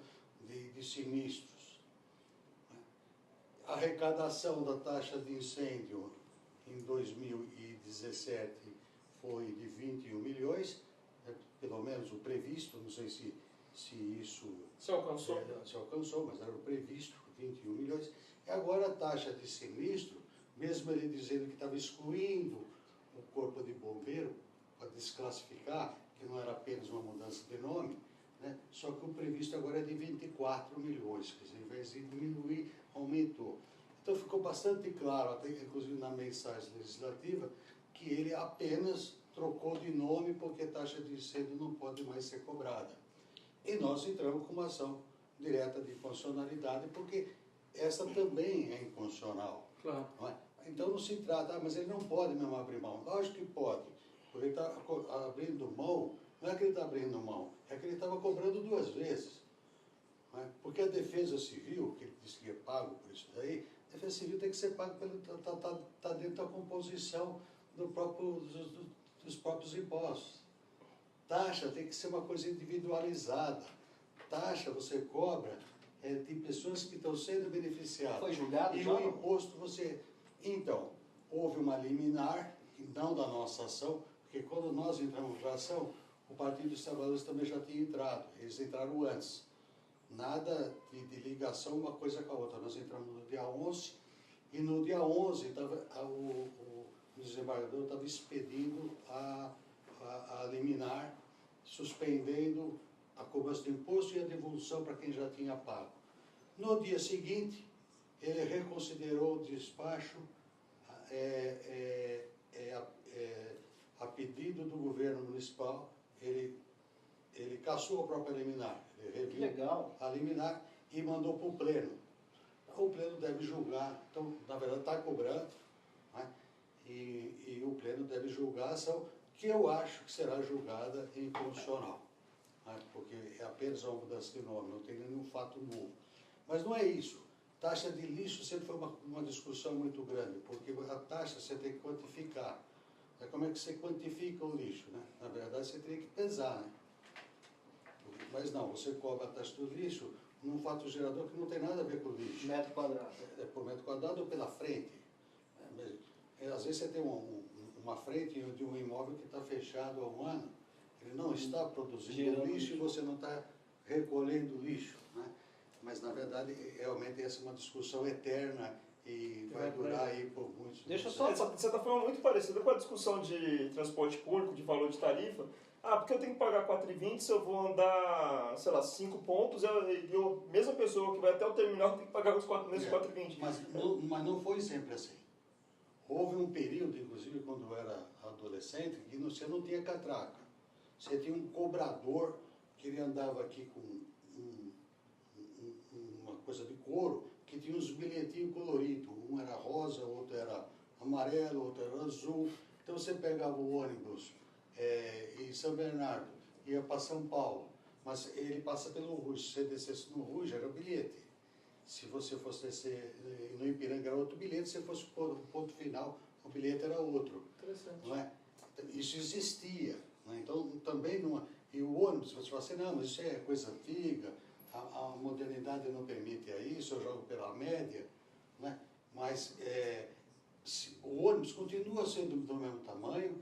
de sinistros. A arrecadação da taxa de incêndio em 2017 foi de 21 milhões, pelo menos o previsto, não sei se isso Se alcançou? se alcançou, mas era o previsto, 21 milhões. E agora a taxa de sinistro, mesmo ele dizendo que estava excluindo o corpo de bombeiro para desclassificar, que não era apenas uma mudança de nome, né? Só que o previsto agora é de 24 milhões, quer dizer, ao invés de diminuir, aumentou. Então ficou bastante claro, até inclusive na mensagem legislativa, que ele apenas trocou de nome porque a taxa de incêndio não pode mais ser cobrada. E nós entramos com uma ação direta de inconstitucionalidade, porque essa também é inconstitucional. Claro. Não é? Então não se trata, mas ele não pode mesmo abrir mão. Lógico que pode, porque ele está abrindo mão, não é que ele está abrindo mão, é que ele estava cobrando duas vezes. Não é? Porque a defesa civil, que ele disse que é pago por isso daí, a defesa civil tem que ser pago pelo tá dentro da composição dos próprios impostos. Taxa tem que ser uma coisa individualizada. Taxa você cobra de pessoas que estão sendo beneficiadas. Foi julgado e já? o imposto você... Então, houve uma liminar, não da nossa ação, porque quando nós entramos para a ação, o Partido dos Trabalhadores também já tinha entrado. Eles entraram antes. Nada de ligação uma coisa com a outra. Nós entramos no dia 11, e no dia 11 o desembargador estava expedindo a liminar, suspendendo a cobrança do imposto e a devolução para quem já tinha pago. No dia seguinte, ele reconsiderou o despacho a pedido do governo municipal, ele cassou a própria liminar, ele reviu Legal. a liminar e mandou para o pleno. Então, o pleno deve julgar, então, na verdade, está cobrando, né? E o pleno deve julgar a ação, que eu acho que será julgada inconstitucional, né? Porque é apenas uma mudança de nome, não tem nenhum fato novo. Mas não é isso. Taxa de lixo sempre foi uma discussão muito grande, porque a taxa você tem que quantificar. Como é que você quantifica o lixo, né? Na verdade, você teria que pesar, né? Mas não, você cobra a taxa do lixo num fato gerador que não tem nada a ver com o lixo. Metro quadrado. É por metro quadrado ou pela frente. Às vezes você tem uma frente de um imóvel que está fechado há um ano, ele não está produzindo lixo e você não está recolhendo lixo, né? Mas, na verdade, realmente essa é uma discussão eterna e vai durar aí por muitos... Deixa eu só... De certa forma, muito parecida com a discussão de transporte público, de valor de tarifa. Ah, porque eu tenho que pagar 4,20 se eu vou andar, sei lá, 5 pontos, eu mesma pessoa que vai até o terminal tem que pagar os 4,20. Mas não foi sempre assim. Houve um período, inclusive quando eu era adolescente, que você não tinha catraca. Você tinha um cobrador que ele andava aqui com uma coisa de couro, que tinha uns bilhetinhos coloridos. Um era rosa, outro era amarelo, outro era azul. Então você pegava o ônibus em São Bernardo, ia para São Paulo, mas ele passa pelo Ruge. Se você descesse no Ruge, era o bilhete. Se você fosse descer no Ipiranga, era outro bilhete. Se fosse o ponto final, o bilhete era outro. Interessante. Não é? Isso existia. Né? Então, também não... E o ônibus, você fala assim, não, mas isso é coisa antiga, a modernidade não permite isso, eu jogo pela média, né? Mas o ônibus continua sendo do mesmo tamanho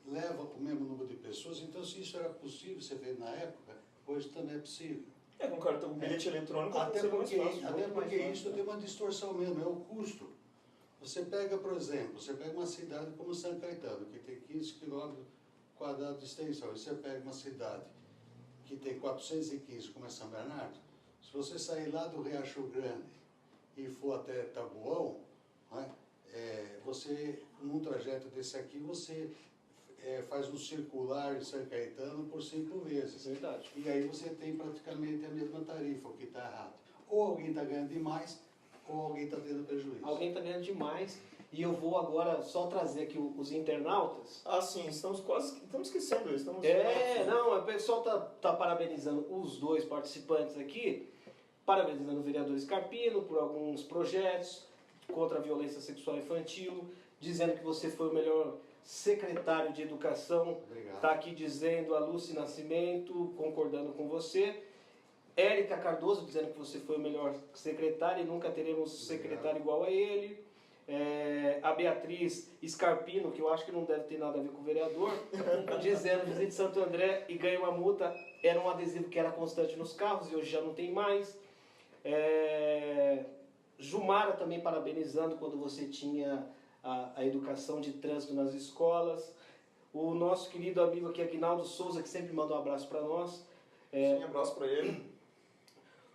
leva o mesmo número de pessoas, então se isso era possível, você vê na época, hoje também é possível. Com cartão, bilhete eletrônico, Até seria mais porque, fácil, até muito mais porque fácil, isso né? tem uma distorção mesmo, é o custo. Você pega, por exemplo, você pega uma cidade como São Caetano, que tem 15 quilômetros quadrados de extensão, e você pega uma cidade que tem 415, como é São Bernardo, se você sair lá do Riacho Grande e for até Taboão, né, você, num trajeto desse aqui, você faz um circular em São Caetano por 5 vezes. Verdade. E aí você tem praticamente a mesma tarifa, o que está errado. Ou alguém está ganhando demais, ou alguém está tendo prejuízo. Alguém está ganhando demais. E eu vou agora só trazer aqui os internautas. Sim, estamos esquecendo isso. Não, o pessoal tá parabenizando os dois participantes aqui, parabenizando o vereador Scarpino por alguns projetos contra a violência sexual infantil, dizendo que você foi o melhor secretário de educação. Obrigado. Está aqui dizendo a Lúcia Nascimento, concordando com você. Érica Cardoso dizendo que você foi o melhor secretário e nunca teremos secretário igual a ele. A Beatriz Scarpino, que eu acho que não deve ter nada a ver com o vereador, dizendo que visite Santo André e ganha uma multa. Era um adesivo que era constante nos carros e hoje já não tem mais. Jumara também parabenizando quando você tinha a educação de trânsito nas escolas. O nosso querido amigo aqui, Aguinaldo Souza, que sempre manda um abraço para nós. Sim, abraço para ele.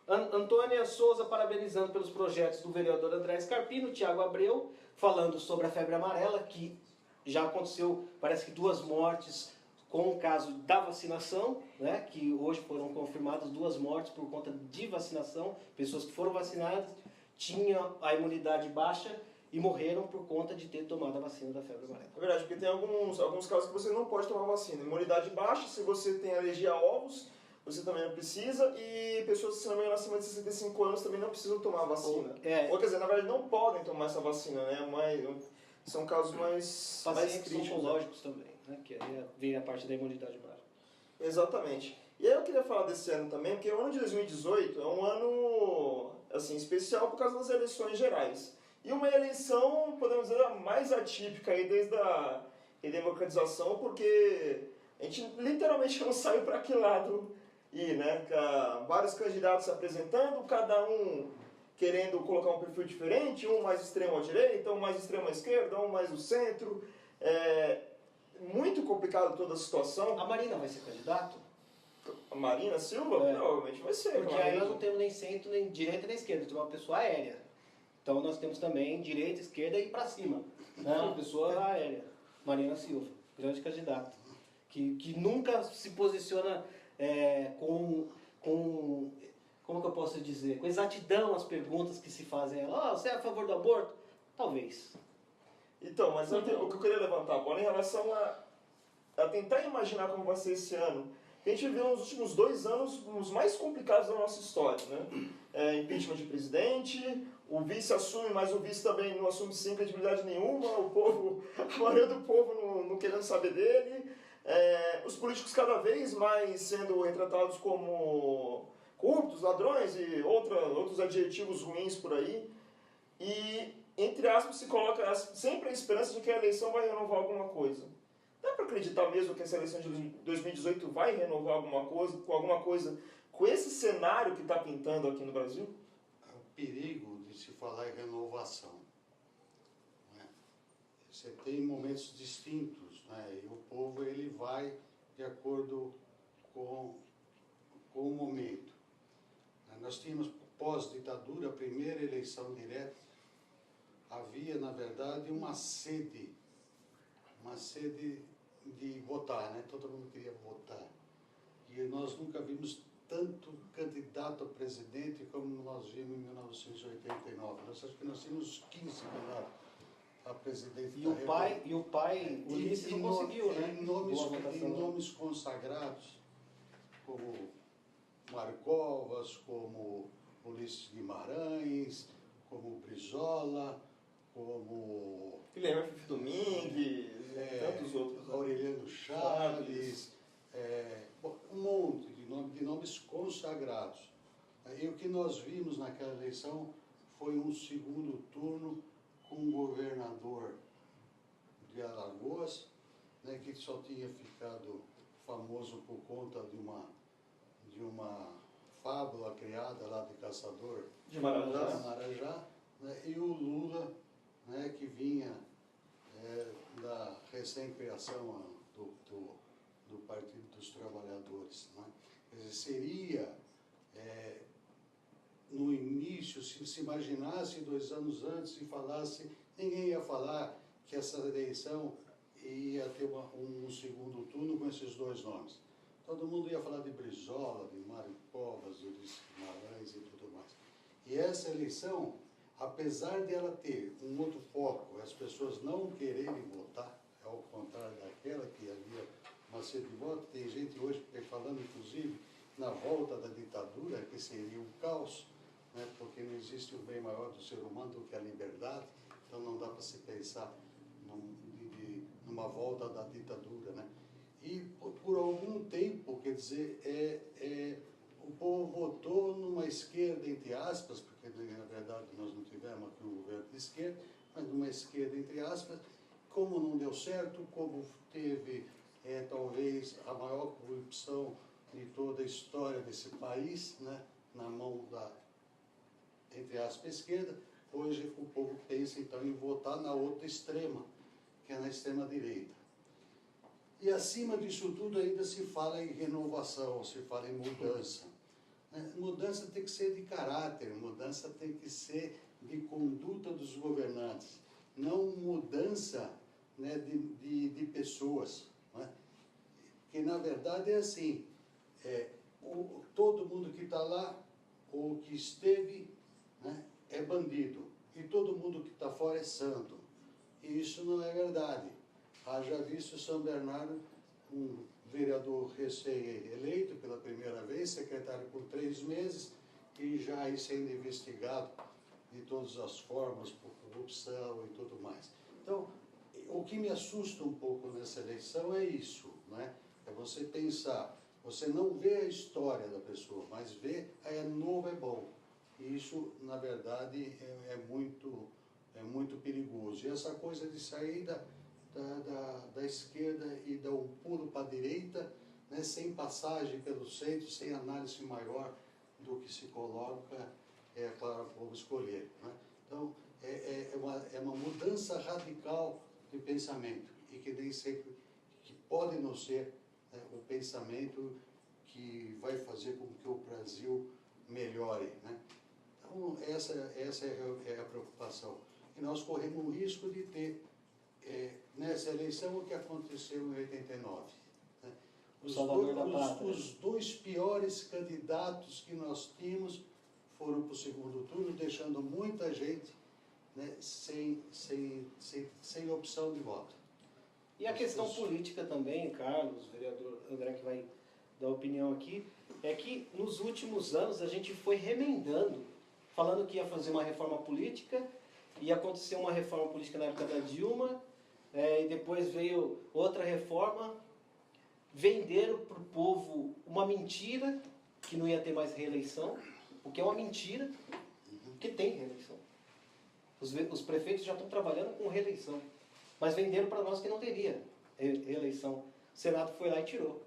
Antônia Souza parabenizando pelos projetos do vereador André Scarpino. Tiago Abreu falando sobre a febre amarela, que já aconteceu, parece que 2 mortes com o caso da vacinação, né? Que hoje foram confirmadas 2 mortes por conta de vacinação. Pessoas que foram vacinadas tinham a imunidade baixa e morreram por conta de ter tomado a vacina da febre amarela. É verdade, porque tem alguns casos que você não pode tomar vacina. Imunidade baixa, se você tem alergia a ovos, você também não precisa, e pessoas que, se não me engano, acima de 65 anos também não precisam tomar a vacina. Ou quer dizer, na verdade, não podem tomar essa vacina, né? São casos mais críticos. Oncológicos também, né? Que aí vem a parte da imunidade baixa. Exatamente. E aí eu queria falar desse ano também, porque o ano de 2018 é um ano assim, especial por causa das eleições gerais. E uma eleição, podemos dizer, a mais atípica aí desde a redemocratização, porque a gente literalmente não sabe para que lado ir, né? Vários candidatos se apresentando, cada um querendo colocar um perfil diferente, um mais extremo à direita, um mais extremo à esquerda, um mais no centro. Muito complicado toda a situação. A Marina vai ser candidato? A Marina Silva? Provavelmente vai ser. Porque aí nós não temos nem centro, nem direita, nem esquerda, temos uma pessoa aérea. Então nós temos também direita, esquerda e para cima. Né? Uma pessoa aérea. Marina Silva, grande candidato. Que nunca se posiciona com como que eu posso dizer, com exatidão as perguntas que se fazem a ela. Você é a favor do aborto? Talvez. Então, mas o que eu queria levantar a bola em relação a tentar imaginar como vai ser esse ano. A gente viveu nos últimos 2 anos os mais complicados da nossa história, né? Impeachment de presidente, o vice assume, mas o vice também não assume sem credibilidade nenhuma, a maioria do povo não querendo saber dele, os políticos cada vez mais sendo retratados como corruptos, ladrões e outros adjetivos ruins por aí, e, entre aspas, se coloca sempre a esperança de que a eleição vai renovar alguma coisa. Dá para acreditar mesmo que essa eleição de 2018 vai renovar alguma coisa com esse cenário que está pintando aqui no Brasil? É o perigo de se falar em renovação. Né? Você tem momentos distintos, né? E o povo ele vai de acordo com o momento. Nós tínhamos, pós-ditadura, a primeira eleição direta, havia, na verdade, uma sede de votar, né? Todo mundo queria votar. E nós nunca vimos tanto candidato a presidente como nós vimos em 1989. Nós acho que nós tínhamos 15 candidatos a presidente da República. E o pai, o Ulisses não conseguiu, né? Em nomes consagrados, como Mário Covas, como Ulisses Guimarães, como Brizola, como Guilherme Domingues, tantos outros. Aureliano Chaves, um monte de nomes consagrados. E o que nós vimos naquela eleição foi um segundo turno com um governador de Alagoas né, que só tinha ficado famoso por conta de uma fábula criada lá de caçador De Marajá. Marajá, né, e o Lula, né, que vinha da recém-criação do Partido dos Trabalhadores. Né? Quer dizer, seria, no início, se imaginasse 2 anos antes e falasse, ninguém ia falar que essa eleição ia ter um segundo turno com esses 2 nomes. Todo mundo ia falar de Brizola, de Mário Covas, de Ulisses Guimarães e tudo mais. E essa eleição, apesar de ela ter um outro foco, as pessoas não quererem votar, ao contrário daquela que havia uma sede de voto, tem gente hoje falando, inclusive, na volta da ditadura, que seria um caos, né, porque não existe um bem maior do ser humano do que a liberdade, então não dá para se pensar numa volta da ditadura, né? E por algum tempo, quer dizer, o povo votou numa esquerda, entre aspas, porque na verdade nós não tivemos aqui um governo de esquerda, mas numa esquerda, entre aspas, como não deu certo, como teve talvez a maior corrupção de toda a história desse país, né, na mão da, entre aspas, esquerda, hoje o povo pensa então em votar na outra extrema, que é na extrema-direita. E acima disso tudo ainda se fala em renovação, se fala em mudança. Mudança tem que ser de caráter, mudança tem que ser de conduta dos governantes, não mudança, né, de pessoas. Né? Que na verdade é assim, todo mundo que está lá, ou que esteve, né, é bandido, e todo mundo que está fora é santo. E isso não é verdade. Haja visto São Bernardo, um vereador recém-eleito pela primeira vez, secretário por 3 meses, e já aí sendo investigado de todas as formas, por corrupção e tudo mais. Então, o que me assusta um pouco nessa eleição é isso, né? É você pensar, você não vê a história da pessoa, mas vê, é novo, é bom. E isso, na verdade, é muito perigoso. E essa coisa de sair da esquerda e dar um pulo para a direita, né, sem passagem pelo centro, sem análise maior do que se coloca, claro, o povo escolher. Né? Então, é uma mudança radical de pensamento, e que nem sempre, que pode não ser, né, o pensamento que vai fazer com que o Brasil melhore. Né? Então, essa é a preocupação. E nós corremos o risco de ter, nessa eleição, o que aconteceu em 89. Né? Os 2 piores candidatos que nós tínhamos foram para o segundo turno, deixando muita gente, né, sem opção de voto. E a questão política também, Carlos, vereador André, que vai dar opinião aqui, é que nos últimos anos a gente foi remendando, falando que ia fazer uma reforma política, ia acontecer uma reforma política na época da Dilma, e depois veio outra reforma, venderam para o povo uma mentira, que não ia ter mais reeleição, o que é uma mentira, que tem reeleição. Os prefeitos já estão trabalhando com reeleição, mas venderam para nós que não teria reeleição. O Senado foi lá e tirou.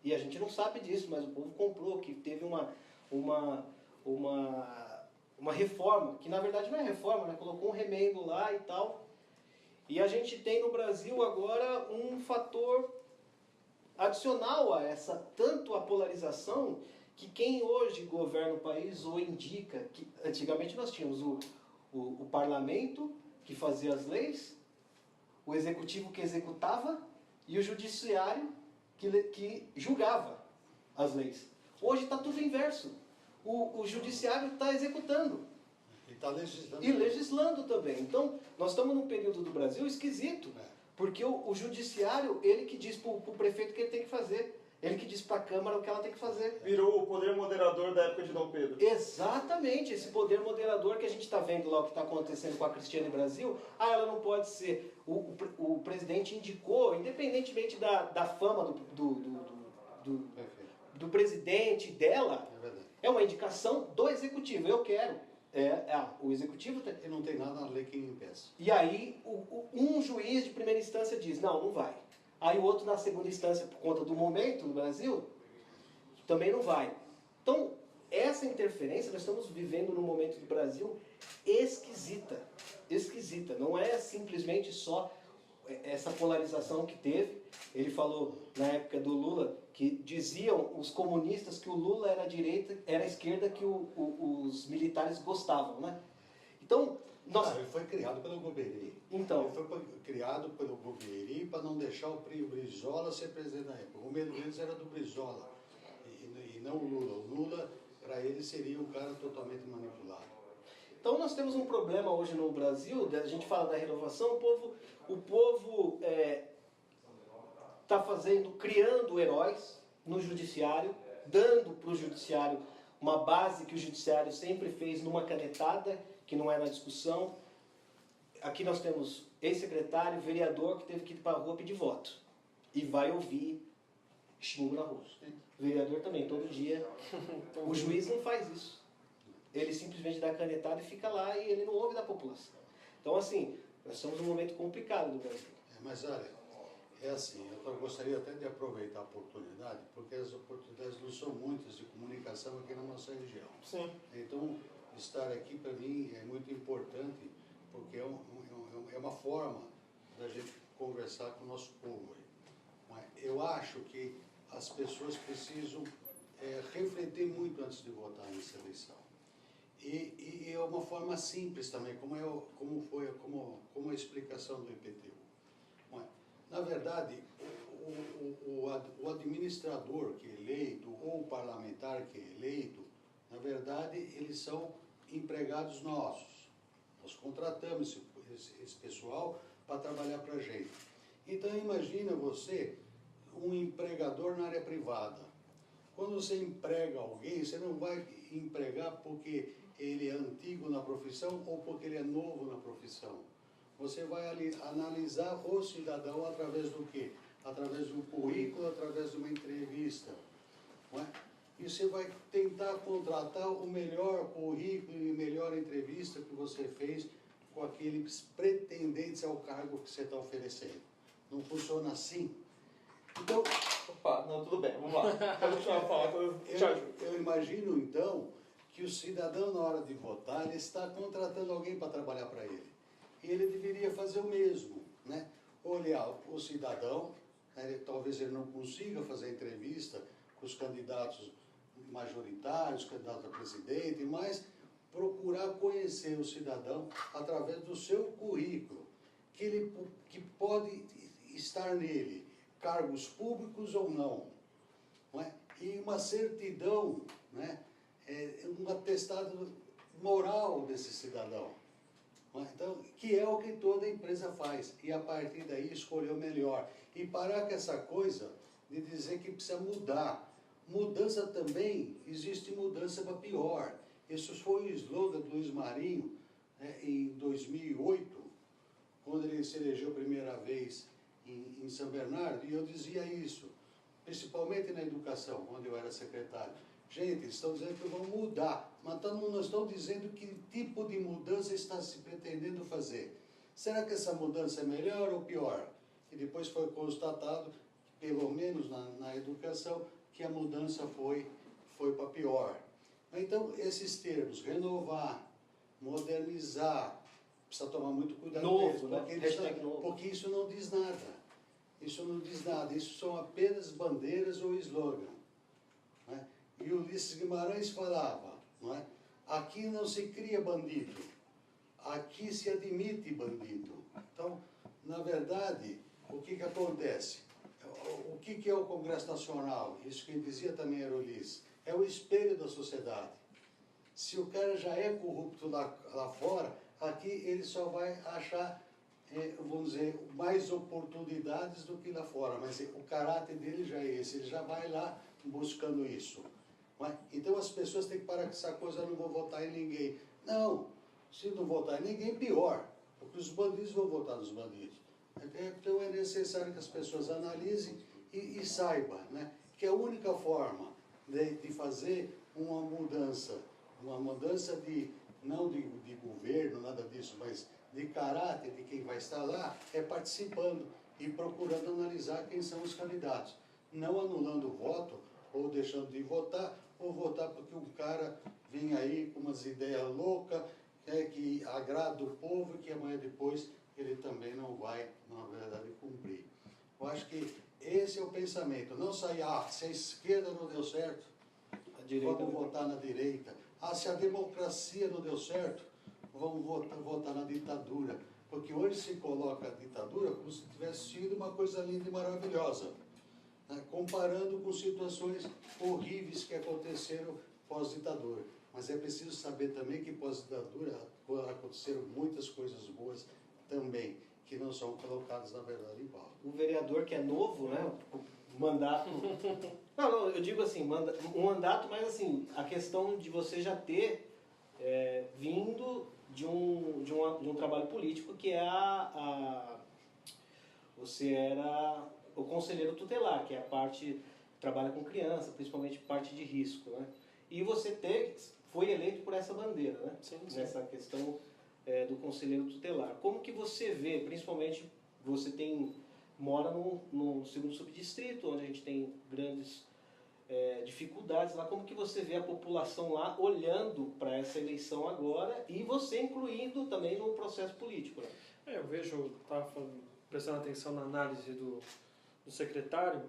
E a gente não sabe disso, mas o povo comprou, que teve uma reforma, que na verdade não é reforma, né? Colocou um remendo lá e tal. E a gente tem no Brasil agora um fator adicional a essa, tanto a polarização, que quem hoje governa o país ou indica, que antigamente nós tínhamos o parlamento que fazia as leis, o executivo que executava e o judiciário que julgava as leis. Hoje está tudo inverso. O judiciário está executando. E está legislando. E legislando também. Então, nós estamos num período do Brasil esquisito. Porque o judiciário, ele que diz para o prefeito o que ele tem que fazer. Ele que diz para a Câmara o que ela tem que fazer. Virou o poder moderador da época de Dom Pedro. Exatamente, esse poder moderador que a gente está vendo lá, o que está acontecendo com a Cristiane Brasil. Ela não pode ser. O presidente indicou, independentemente da fama do presidente dela, é uma indicação do executivo. Eu quero. O executivo... E não tem nada na lei que impeça. E aí, um juiz de primeira instância diz, não vai. Aí o outro na segunda instância, por conta do momento no Brasil, também não vai. Então, essa interferência, nós estamos vivendo num momento do Brasil esquisita. Esquisita. Não é simplesmente só essa polarização que teve. Ele falou na época do Lula que diziam os comunistas que o Lula era a direita, era a esquerda que os militares gostavam, né? Então, Ele foi criado pelo Goberi. Então, Ele foi criado pelo Goberi para não deixar o Brizola ser presidente na época. O medo deles era do Brizola e não o Lula. O Lula, para ele, seria um cara totalmente manipulado. Então nós temos um problema hoje no Brasil, a gente fala da renovação, o povo está criando heróis no judiciário, dando para o judiciário uma base que o judiciário sempre fez numa canetada, que não é na discussão. Aqui nós temos ex-secretário, vereador que teve que ir para a rua pedir voto. E vai ouvir xingo na rua. Vereador também, todo dia. O juiz não faz isso. Ele simplesmente dá a canetada e fica lá e ele não ouve da população. Então, assim, nós estamos num momento complicado no Brasil. Mas olha, é assim, eu gostaria até de aproveitar a oportunidade, porque as oportunidades não são muitas de comunicação aqui na nossa região. Sim. Então, estar aqui para mim é muito importante, porque é uma forma da gente conversar com o nosso povo. Eu acho que as pessoas precisam refletir muito antes de votar nessa eleição. E é uma forma simples também, como a explicação do IPTU. Na verdade, o administrador que é eleito ou o parlamentar que é eleito, na verdade, eles são empregados nossos. Nós contratamos esse pessoal para trabalhar para a gente. Então, imagina você, um empregador na área privada. Quando você emprega alguém, você não vai empregar porque ele é antigo na profissão ou porque ele é novo na profissão. Você vai analisar o cidadão através do quê? Através de um currículo, através de uma entrevista. Não é? E você vai tentar contratar o melhor currículo e a melhor entrevista que você fez com aqueles pretendentes ao cargo que você está oferecendo. Não funciona assim. Então, Opa, não, tudo bem, vamos lá. Pode continuar a falar, eu te ajudo. eu imagino, então, que o cidadão, na hora de votar, ele está contratando alguém para trabalhar para ele. E ele deveria fazer o mesmo, né? Olhar o cidadão, né? Talvez ele não consiga fazer entrevista com os candidatos majoritários, candidatos a presidente, mas procurar conhecer o cidadão através do seu currículo, que pode estar nele cargos públicos ou não, é? E uma certidão, né? Um atestado moral desse cidadão. Não é? Então, que é o que toda empresa faz, e a partir daí escolher o melhor. E parar com essa coisa de dizer que precisa mudar. Mudança também, existe mudança para pior. Esse foi o slogan do Luiz Marinho, né, em 2008, quando ele se elegeu a primeira vez em São Bernardo, e eu dizia isso, principalmente na educação, onde eu era secretário. Gente, eles estão dizendo que vão mudar, mas não estão dizendo que tipo de mudança está se pretendendo fazer. Será que essa mudança é melhor ou pior? E depois foi constatado, pelo menos na educação, que a mudança foi para pior. Então, esses termos, renovar, modernizar, precisa tomar muito cuidado Novo, mesmo, porque isso não diz nada. Isso não diz nada, isso são apenas bandeiras ou slogan. Né? E o Ulisses Guimarães falava, não é? Aqui não se cria bandido, aqui se admite bandido. Então, na verdade, o que acontece? O que é o Congresso Nacional? Isso quem dizia também era o Ulisses. É o espelho da sociedade. Se o cara já é corrupto lá fora, aqui ele só vai achar, vamos dizer, mais oportunidades do que lá fora. Mas o caráter dele já é esse, ele já vai lá buscando isso. Então as pessoas têm que parar com essa coisa, eu não vou votar em ninguém. Não, se não votar em ninguém, pior, porque os bandidos vão votar nos bandidos. Então é necessário que as pessoas analisem e saibam, né, que a única forma de fazer uma mudança não de governo, nada disso, mas de caráter de quem vai estar lá, é participando. e procurando analisar quem são os candidatos. Não anulando o voto, ou deixando de votar, ou votar porque um cara vem aí com umas ideias loucas, que agrada o povo e que amanhã depois ele também não vai, na verdade, cumprir. Eu acho que esse é o pensamento. Não sair, se a esquerda não deu certo, vamos votar na direita. Se a democracia não deu certo, vamos votar na ditadura. Porque hoje se coloca a ditadura como se tivesse sido uma coisa linda e maravilhosa, né? Comparando com situações horríveis que aconteceram pós-ditadura. Mas é preciso saber também que pós-ditadura aconteceram muitas coisas boas também, que não são colocadas, na verdade, em pauta. O vereador que é novo, né? O mandato... Não, eu digo assim, um mandato, mas assim, a questão de você já ter vindo de um trabalho político, que é você era o conselheiro tutelar, que é a parte que trabalha com criança, principalmente parte de risco, né? E você foi eleito por essa bandeira, né? Sim. Nessa questão do conselheiro tutelar. Como que você vê, principalmente, você mora no segundo subdistrito, onde a gente tem grandes dificuldades lá, como que você vê a população lá olhando para essa eleição agora e você incluindo também no processo político, né? Eu vejo, estava prestando atenção na análise do secretário,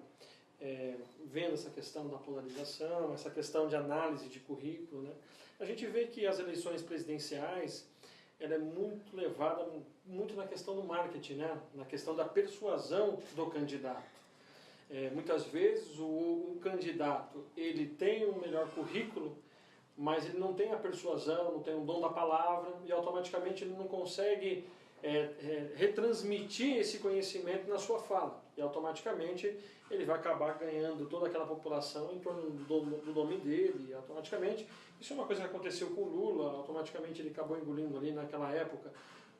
vendo essa questão da polarização, essa questão de análise de currículo, né? A gente vê que as eleições presidenciais, ela é muito levada muito na questão do marketing, né? Na questão da persuasão do candidato. Muitas vezes o candidato ele tem um melhor currículo, mas ele não tem a persuasão, não tem o dom da palavra e automaticamente ele não consegue retransmitir esse conhecimento na sua fala. E automaticamente ele vai acabar ganhando toda aquela população em torno do nome dele. E automaticamente, isso é uma coisa que aconteceu com o Lula, automaticamente ele acabou engolindo ali naquela época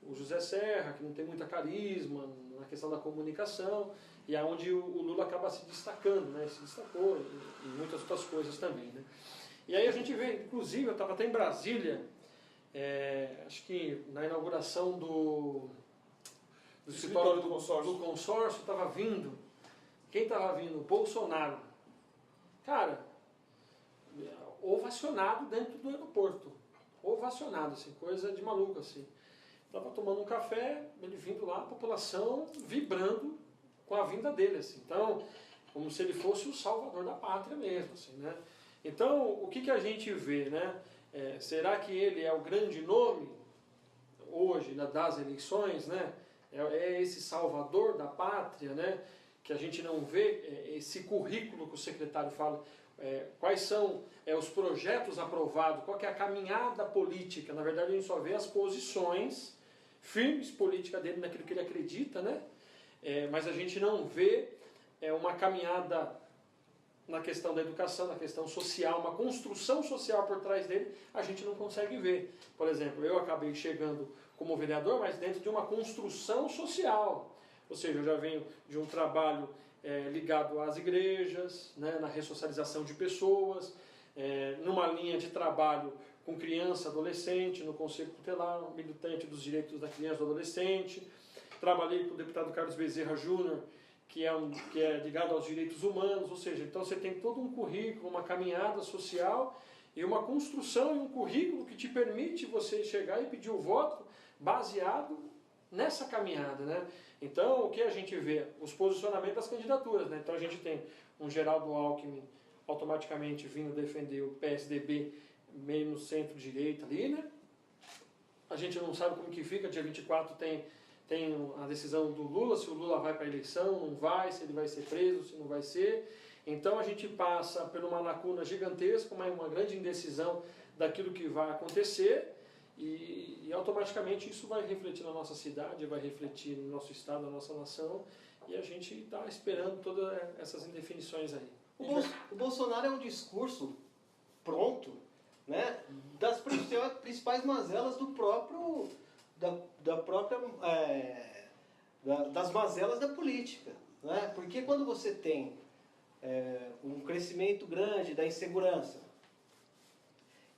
o José Serra, que não tem muita carisma na questão da comunicação, e é onde o Lula acaba se destacando, né? Se destacou em muitas outras coisas também, né? E aí a gente vê, inclusive, eu estava até em Brasília, acho que na inauguração do escritório do consórcio estava vindo. Quem estava vindo? Bolsonaro. Cara, ovacionado dentro do aeroporto. Ovacionado, assim, coisa de maluco, assim. Estava tomando um café, ele vindo lá, a população vibrando com a vinda dele, assim. Então, como se ele fosse o salvador da pátria mesmo, assim, né? Então, o que a gente vê, né? Será que ele é o grande nome hoje das eleições, né? É esse salvador da pátria, né? Que a gente não vê esse currículo que o secretário fala, quais são os projetos aprovados, qual que é a caminhada política. Na verdade, a gente só vê as posições firmes políticas dele naquilo que ele acredita, né? Mas a gente não vê uma caminhada na questão da educação, na questão social, uma construção social por trás dele, a gente não consegue ver. Por exemplo, eu acabei chegando como vereador, mas dentro de uma construção social. Ou seja, eu já venho de um trabalho ligado às igrejas, né, na ressocialização de pessoas, numa linha de trabalho com criança, adolescente, no Conselho Tutelar, militante dos direitos da criança e do adolescente. Trabalhei com o deputado Carlos Bezerra Júnior, que é ligado aos direitos humanos, ou seja, então você tem todo um currículo, uma caminhada social e uma construção e um currículo que te permite você chegar e pedir o voto baseado nessa caminhada, né? Então, o que a gente vê? Os posicionamentos das candidaturas, né? Então a gente tem um Geraldo Alckmin automaticamente vindo defender o PSDB meio no centro-direita ali, né? A gente não sabe como que fica, dia 24 tem a decisão do Lula, se o Lula vai para a eleição, não vai, se ele vai ser preso, se não vai ser. Então a gente passa por uma lacuna gigantesca, uma grande indecisão daquilo que vai acontecer e automaticamente isso vai refletir na nossa cidade, vai refletir no nosso estado, na nossa nação e a gente está esperando todas essas indefinições aí. O Bolsonaro é um discurso pronto, né, das principais mazelas do próprio... das mazelas da política, né? Porque quando você tem um crescimento grande da insegurança,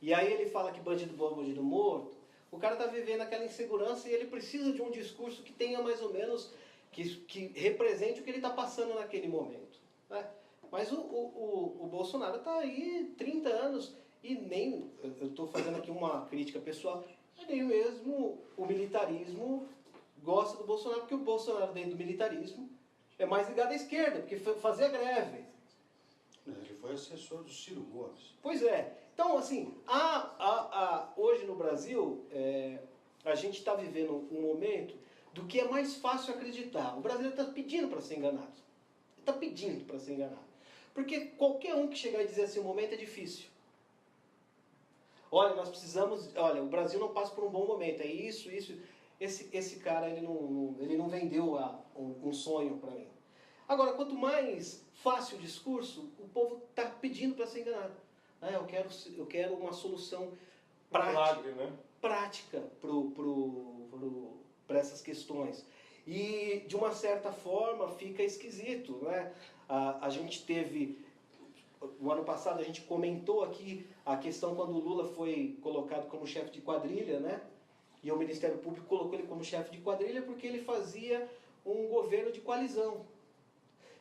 e aí ele fala que bandido bom, bandido morto, o cara está vivendo aquela insegurança e ele precisa de um discurso que tenha mais ou menos que represente o que ele está passando naquele momento. Né? Mas o Bolsonaro está aí 30 anos e nem, eu estou fazendo aqui uma crítica pessoal, nem mesmo o militarismo gosta do Bolsonaro, porque o Bolsonaro dentro do militarismo é mais ligado à esquerda, porque fazia greve. Ele foi assessor do Ciro Gomes. Pois é. Então, assim, hoje no Brasil, a gente está vivendo um momento do que é mais fácil acreditar. O brasileiro está pedindo para ser enganado. Está pedindo para ser enganado. Porque qualquer um que chegar e dizer assim, o momento é difícil. Olha, nós precisamos... Olha, o Brasil não passa por um bom momento. É isso. Esse cara, ele não vendeu um sonho para mim. Agora, quanto mais fácil o discurso, o povo está pedindo para ser enganado. Eu quero uma solução Milagre, né? prática para essas questões. E, de uma certa forma, fica esquisito. Né? A gente teve... O ano passado a gente comentou aqui a questão quando o Lula foi colocado como chefe de quadrilha, né? E o Ministério Público colocou ele como chefe de quadrilha porque ele fazia um governo de coalizão.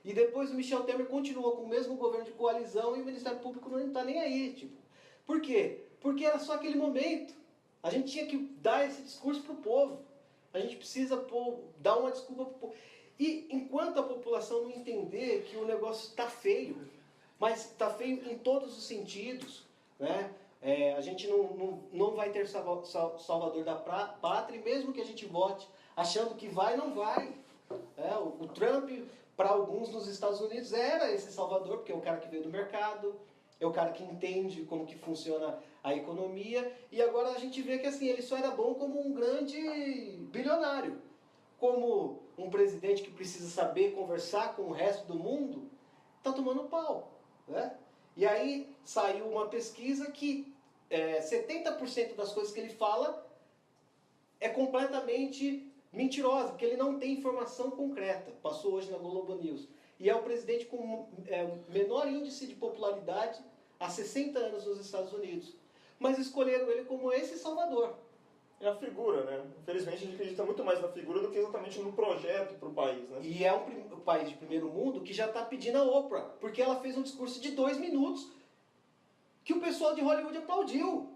E depois o Michel Temer continuou com o mesmo governo de coalizão e o Ministério Público não está nem aí. Tipo. Por quê? Porque era só aquele momento. A gente tinha que dar esse discurso para o povo. A gente precisa dar uma desculpa para o povo. E enquanto a população não entender que o negócio está feio, mas está feio em todos os sentidos, né? A gente não vai ter salvador da pátria, e mesmo que a gente vote achando que vai, não vai. O Trump, para alguns nos Estados Unidos, era esse salvador, porque é o cara que veio do mercado, é o cara que entende como que funciona a economia, e agora a gente vê que assim, ele só era bom como um grande bilionário. Como um presidente que precisa saber conversar com o resto do mundo, está tomando pau. Né? E aí saiu uma pesquisa que 70% das coisas que ele fala é completamente mentirosa, porque ele não tem informação concreta. Passou hoje na Globo News. E é o presidente com menor índice de popularidade há 60 anos nos Estados Unidos. Mas escolheram ele como esse salvador. É a figura, né? Infelizmente a gente acredita muito mais na figura do que exatamente no projeto para o país, né? E é um país de primeiro mundo que já está pedindo a Oprah, porque ela fez um discurso de 2 minutos que o pessoal de Hollywood aplaudiu.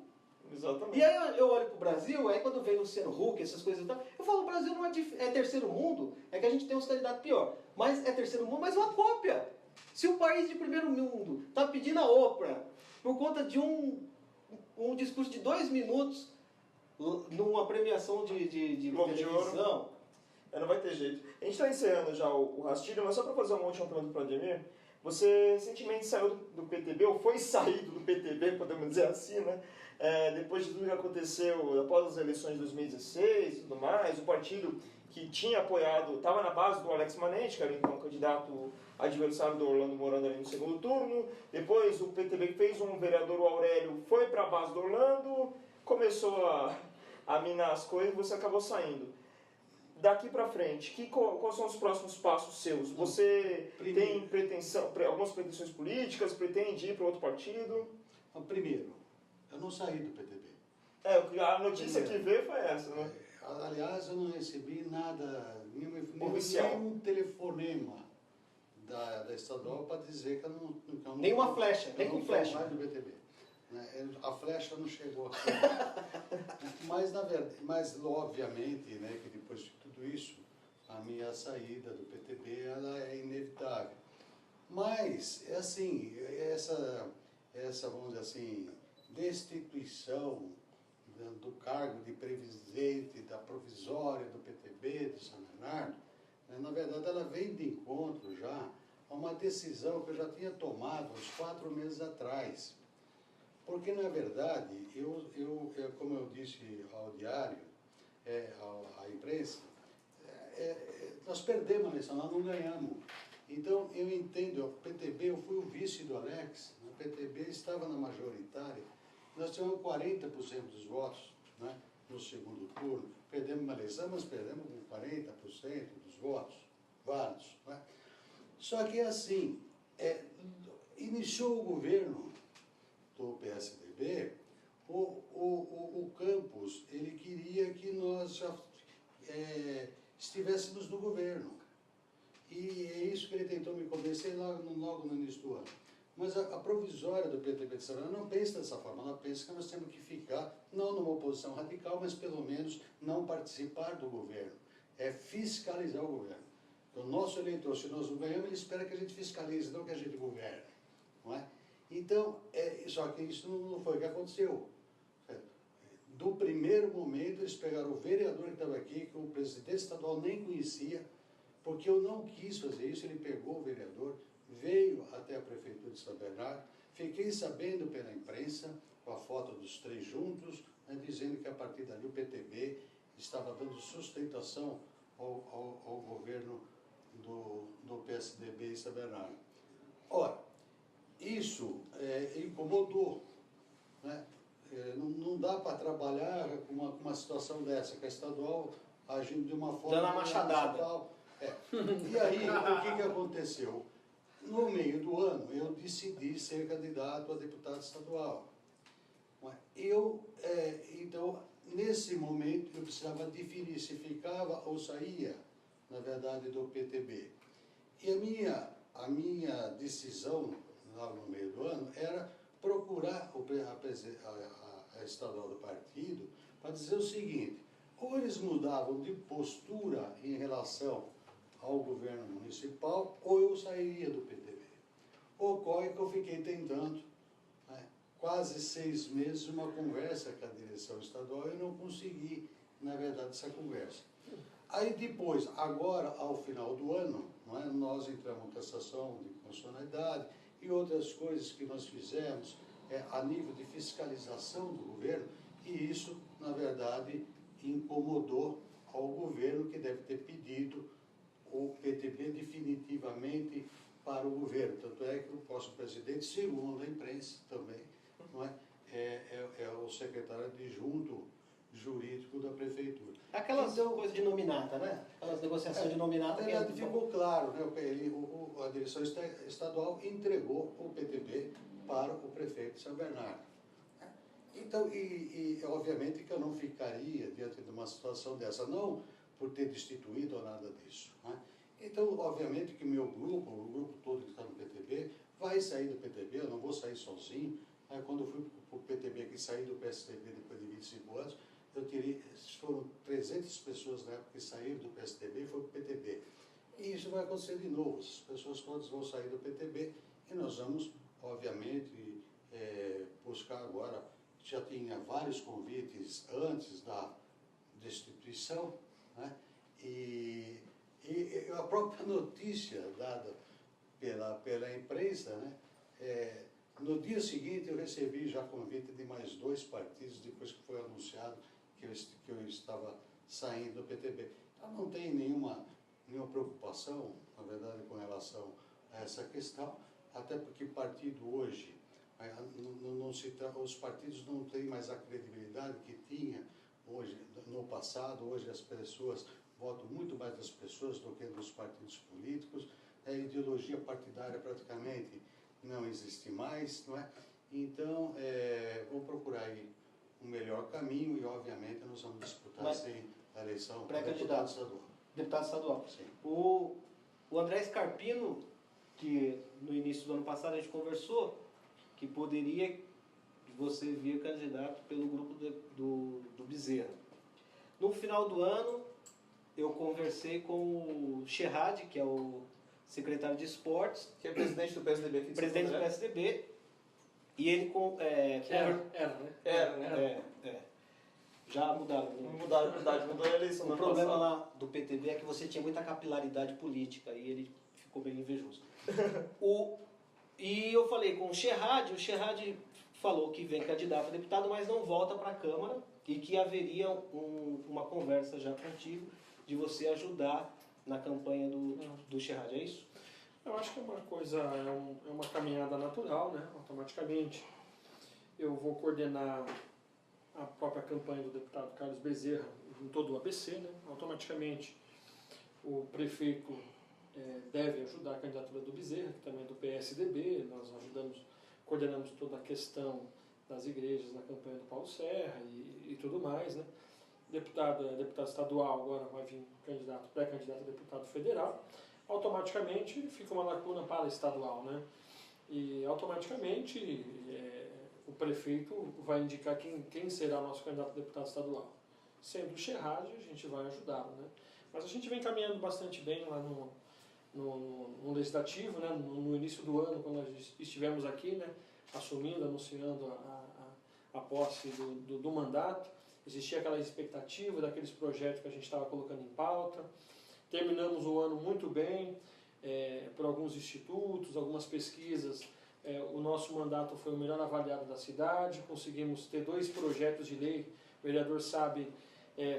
Exatamente. E aí eu olho pro Brasil, aí quando vem Luciano Huck, essas coisas e tal, eu falo, o Brasil não é terceiro mundo, é que a gente tem uns candidatos pior, mas é terceiro mundo, mas é uma cópia. Se o país de primeiro mundo está pedindo a Oprah por conta de um discurso de 2 minutos numa premiação de televisão... Não vai ter jeito. A gente está encerrando já o rastilho, mas só para fazer uma última pergunta para o Ademir. Você recentemente saiu do PTB, ou foi saído do PTB, podemos dizer assim, né? Depois de tudo que aconteceu após as eleições de 2016 e tudo mais, o partido que tinha apoiado, estava na base do Alex Manente, que era então candidato adversário do Orlando Morando ali no segundo turno. Depois o PTB fez um vereador, o Aurélio, foi para a base do Orlando, começou a minar as coisas e você acabou saindo. Daqui para frente, quais são os próximos passos seus? Você tem algumas pretensões políticas, pretende ir para outro partido? Primeiro, eu não saí do PTB. A notícia que veio foi essa, né? Aliás, eu não recebi nada, oficial, nenhum telefonema da estadual para dizer que eu não... Nem uma flecha, nem com flecha. Mais do PTB. A flecha não chegou aqui. Mas obviamente, né, que depois de tudo isso, a minha saída do PTB ela é inevitável. Mas, assim, essa, vamos dizer assim, destituição do cargo de presidente da provisória do PTB de São Bernardo, né, na verdade ela vem de encontro já a uma decisão que eu já tinha tomado uns 4 meses atrás. Porque, na verdade, como eu disse ao diário, à imprensa, nós perdemos a eleição, nós não ganhamos. Então, eu entendo, o PTB, eu fui o vice do Alex, o PTB estava na majoritária, nós tivemos 40% dos votos, né, no segundo turno, perdemos uma eleição, mas perdemos com 40% dos votos válidos. Né? Só que, assim, iniciou o governo do PSDB, o Campos, ele queria que nós já estivéssemos no governo. E é isso que ele tentou me convencer logo no início do ano. Mas a provisória do PTB de Sabará não pensa dessa forma, ela pensa que nós temos que ficar, não numa oposição radical, mas pelo menos não participar do governo. É fiscalizar o governo. O nosso eleitor, se nós não ganhamos, ele espera que a gente fiscalize, não que a gente governe. Não é? Então, só que isso não foi o que aconteceu. Do primeiro momento, eles pegaram o vereador que estava aqui, que o presidente estadual nem conhecia, porque eu não quis fazer isso, ele pegou o vereador, veio até a prefeitura de São Bernardo, fiquei sabendo pela imprensa, com a foto dos três juntos, né, dizendo que a partir dali o PTB estava dando sustentação ao governo do PSDB em São Bernardo. Ora, isso incomodou, né? Não dá para trabalhar com uma situação dessa, que a estadual agindo de uma forma... Dando a machadada. E aí, o que aconteceu? No meio do ano, eu decidi ser candidato a deputado estadual. Então, nesse momento, eu precisava definir se ficava ou saía, na verdade, do PTB. E a minha decisão, lá no meio do ano, era procurar a estadual do partido para dizer o seguinte: ou eles mudavam de postura em relação ao governo municipal, ou eu sairia do PTB. Ocorre que eu fiquei tentando, né, quase 6 meses, uma conversa com a direção estadual e não consegui, na verdade, essa conversa. Aí depois, agora, ao final do ano, não é, nós entramos em cassação de constitucionalidade e outras coisas que nós fizemos a nível de fiscalização do governo, e isso, na verdade, incomodou ao governo, que deve ter pedido o PTB definitivamente para o governo. Tanto é que o próximo presidente, segundo a imprensa também, não é, é o secretário adjunto jurídico da prefeitura. Aquelas coisas de nominata, né? Aquelas negociações de nominata. Na verdade, ficou claro, né? A direção estadual entregou o PTB para o prefeito de São Bernardo. Então, obviamente que eu não ficaria diante de uma situação dessa, não por ter destituído ou nada disso, né? Então, obviamente que o grupo todo que está no PTB, vai sair do PTB, eu não vou sair sozinho. Quando eu fui para o PTB, que saí do PSDB depois de 25 anos, foram 300 pessoas na época que saíram do PSDB e foram para o PTB. E isso vai acontecer de novo, as pessoas todas vão sair do PTB e nós vamos, obviamente, buscar agora. Já tinha vários convites antes da destituição, né? E a própria notícia dada pela imprensa, né? No dia seguinte eu recebi já convite de mais 2 partidos, depois que foi anunciado que eu estava saindo do PTB. Então não tem nenhuma preocupação, na verdade, com relação a essa questão, até porque partido hoje, os partidos não têm mais a credibilidade que tinha hoje, no passado. Hoje as pessoas votam muito mais das pessoas do que dos partidos políticos. A ideologia partidária praticamente não existe mais, não é? Então, vamos procurar aí um melhor caminho e, obviamente, nós vamos disputar a eleição para deputado estadual. Deputado estadual. Sim. O André Scarpino, que no início do ano passado a gente conversou, que poderia você vir candidato pelo grupo do Bezerra. No final do ano, eu conversei com o Sherrad, que é o secretário de esportes. Que é presidente do PSDB aqui de presidente do PSDB. E ele... Era, né? Já mudaram. Mudaram a verdade, mudou a eleição. O problema lá do PTB é que você tinha muita capilaridade política e ele ficou bem invejoso. E eu falei com o Sherrad falou que vem candidato a deputado, mas não volta para a Câmara e que haveria uma conversa já contigo de você ajudar na campanha do Sherrad, é isso? Eu acho que é uma coisa, é uma caminhada natural, né? Automaticamente eu vou coordenar a própria campanha do deputado Carlos Bezerra em todo o ABC, né? Automaticamente o prefeito deve ajudar a candidatura do Bezerra, que também é do PSDB. Nós coordenamos toda a questão das igrejas na campanha do Paulo Serra e tudo mais, né? Deputado estadual agora vai vir pré-candidato a deputado federal. automaticamente fica uma lacuna para a estadual, né? E automaticamente o prefeito vai indicar quem será nosso candidato a deputado estadual. Sendo o Scherrad, a gente vai ajudá-lo, né? Mas a gente vem caminhando bastante bem lá no legislativo, né? No início do ano, quando nós estivemos aqui, né? Assumindo, anunciando a posse do mandato, existia aquela expectativa daqueles projetos que a gente estava colocando em pauta. Terminamos o ano muito bem, por alguns institutos, algumas pesquisas. O nosso mandato foi o melhor avaliado da cidade, conseguimos ter 2 projetos de lei. O vereador sabe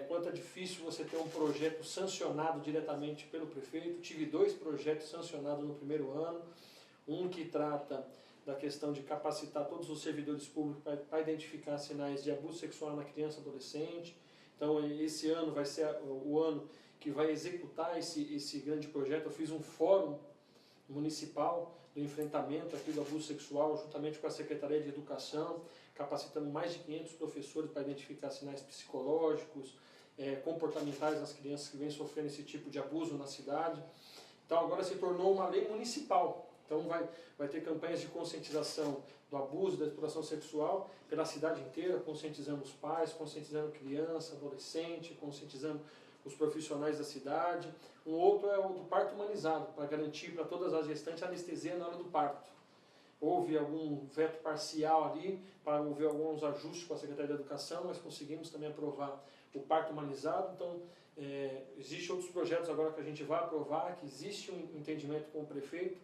quanto é difícil você ter um projeto sancionado diretamente pelo prefeito. Tive 2 projetos sancionados no primeiro ano, um que trata da questão de capacitar todos os servidores públicos para identificar sinais de abuso sexual na criança e adolescente. Então esse ano vai ser o ano que vai executar esse grande projeto. Eu fiz um fórum municipal do enfrentamento aqui do abuso sexual, juntamente com a Secretaria de Educação, capacitando mais de 500 professores para identificar sinais psicológicos, comportamentais nas crianças que vêm sofrendo esse tipo de abuso na cidade. Então agora se tornou uma lei municipal. Então vai ter campanhas de conscientização do abuso, da exploração sexual pela cidade inteira, conscientizando os pais, conscientizando criança, adolescente, conscientizando os profissionais da cidade. Um outro é o do parto humanizado, para garantir para todas as gestantes anestesia na hora do parto. Houve algum veto parcial ali, para houver alguns ajustes com a Secretaria de Educação, mas conseguimos também aprovar o parto humanizado. Então, existem outros projetos agora que a gente vai aprovar, que existe um entendimento com o prefeito.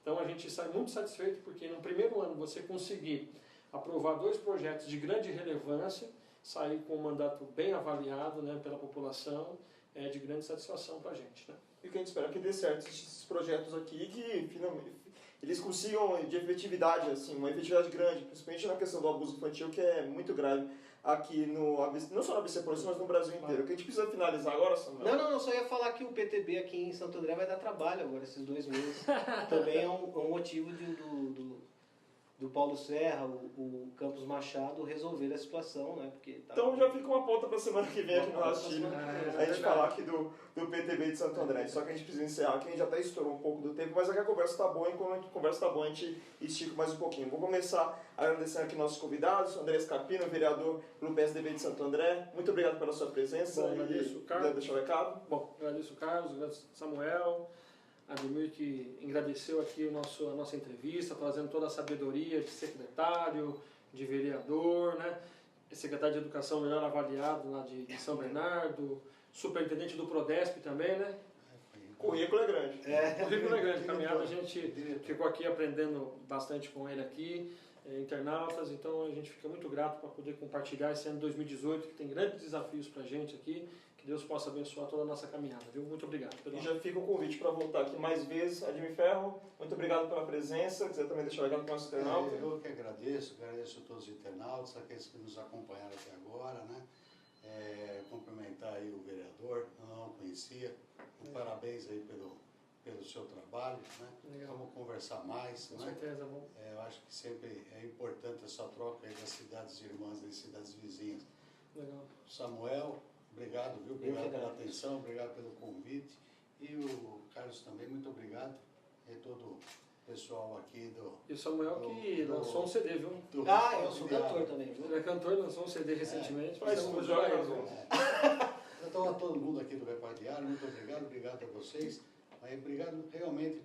Então, a gente sai muito satisfeito, porque no primeiro ano você conseguir aprovar 2 projetos de grande relevância, sair com um mandato bem avaliado, né, pela população, é de grande satisfação para a gente, né? E o que a gente espera é que dê certo esses projetos aqui, que finalmente eles consigam de efetividade, assim, uma efetividade grande, principalmente na questão do abuso infantil, que é muito grave aqui no ABC, não só no ABC Paulista, mas no Brasil inteiro. O que a gente precisa finalizar agora, Samuel? Não, só ia falar que o PTB aqui em Santo André vai dar trabalho agora, esses 2 meses. Também é um motivo do Paulo Serra, o Campos Machado, resolver a situação, né? Porque tá... Então já fica uma ponta para a semana que vem aqui no Rastilho, a gente falar aqui do PTB de Santo André. Só que a gente precisa encerrar, que a gente já até estourou um pouco do tempo, mas aqui a conversa está boa, e quando a conversa está boa, a gente estica mais um pouquinho. Vou começar agradecendo aqui nossos convidados, André Scarpino, vereador pelo PSDB de Santo André. Muito obrigado pela sua presença. Bom, agradeço o Carlos. Deixar o recado. Bom, agradeço o Carlos, agradeço o Samuel, Ademir, que agradeceu aqui a nossa entrevista, trazendo toda a sabedoria de secretário, de vereador, né? Secretário de Educação melhor avaliado lá de São Bernardo, superintendente do Prodesp também, né? O currículo é grande. O currículo é grande, caminhada, a gente ficou aqui aprendendo bastante com ele aqui, internautas, então a gente fica muito grato para poder compartilhar esse ano 2018, que tem grandes desafios para a gente aqui. Que Deus possa abençoar toda a nossa caminhada, viu? Muito obrigado. E já fica o convite para voltar aqui mais vezes. Ademir Ferro, muito obrigado pela presença. Quiser também deixar o recado para o nosso internauta. Eu que agradeço a todos os internautas, aqueles que nos acompanharam até agora, né? Cumprimentar aí o vereador, eu não o conhecia. Parabéns aí pelo seu trabalho, né? Legal. Vamos conversar mais, Com né? certeza, bom. Eu acho que sempre é importante essa troca aí das cidades irmãs, das cidades vizinhas. Legal. Samuel, obrigado, viu? Obrigado pela atenção, obrigado pelo convite. E o Carlos também, muito obrigado. E todo o pessoal aqui do... E o Samuel que lançou um CD, viu? eu sou cantor também, viu? Ele é cantor, lançou um CD recentemente. Mas Estamos joga jogar nas isso. mãos. Então, a todo mundo aqui do Repórter Diário, muito obrigado a vocês. Obrigado realmente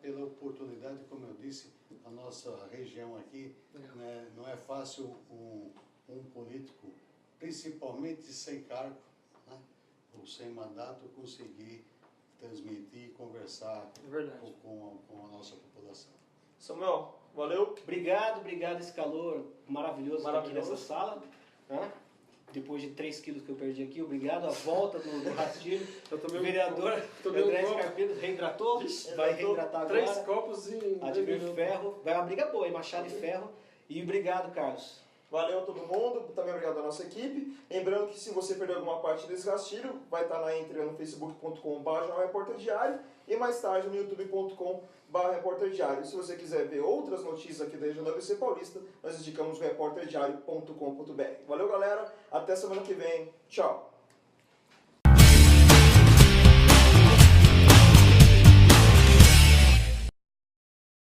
pela oportunidade, como eu disse, a nossa região aqui, né, não é fácil um político, principalmente sem cargo, né, ou sem mandato, conseguir transmitir e conversar com a nossa população. Samuel, valeu. Obrigado esse calor maravilhoso aqui nessa sala. Né? Depois de 3 quilos que eu perdi aqui, obrigado. A volta do Rastilho. O vereador André Scarpino reidratou, vai reidratar agora. 3 copos e... Ademir Ferro. Vai uma briga boa, hein? Machado e Ferro. E obrigado, Carlos. Valeu a todo mundo, também obrigado à nossa equipe. Lembrando que se você perdeu alguma parte desse Rastilho, vai estar na íntegra no facebook.com/repórterdiário e mais tarde no youtube.com/repórterdiário. Se você quiser ver outras notícias aqui da região do ABC Paulista, nós indicamos o repórterdiário.com.br. Valeu, galera. Até semana que vem. Tchau.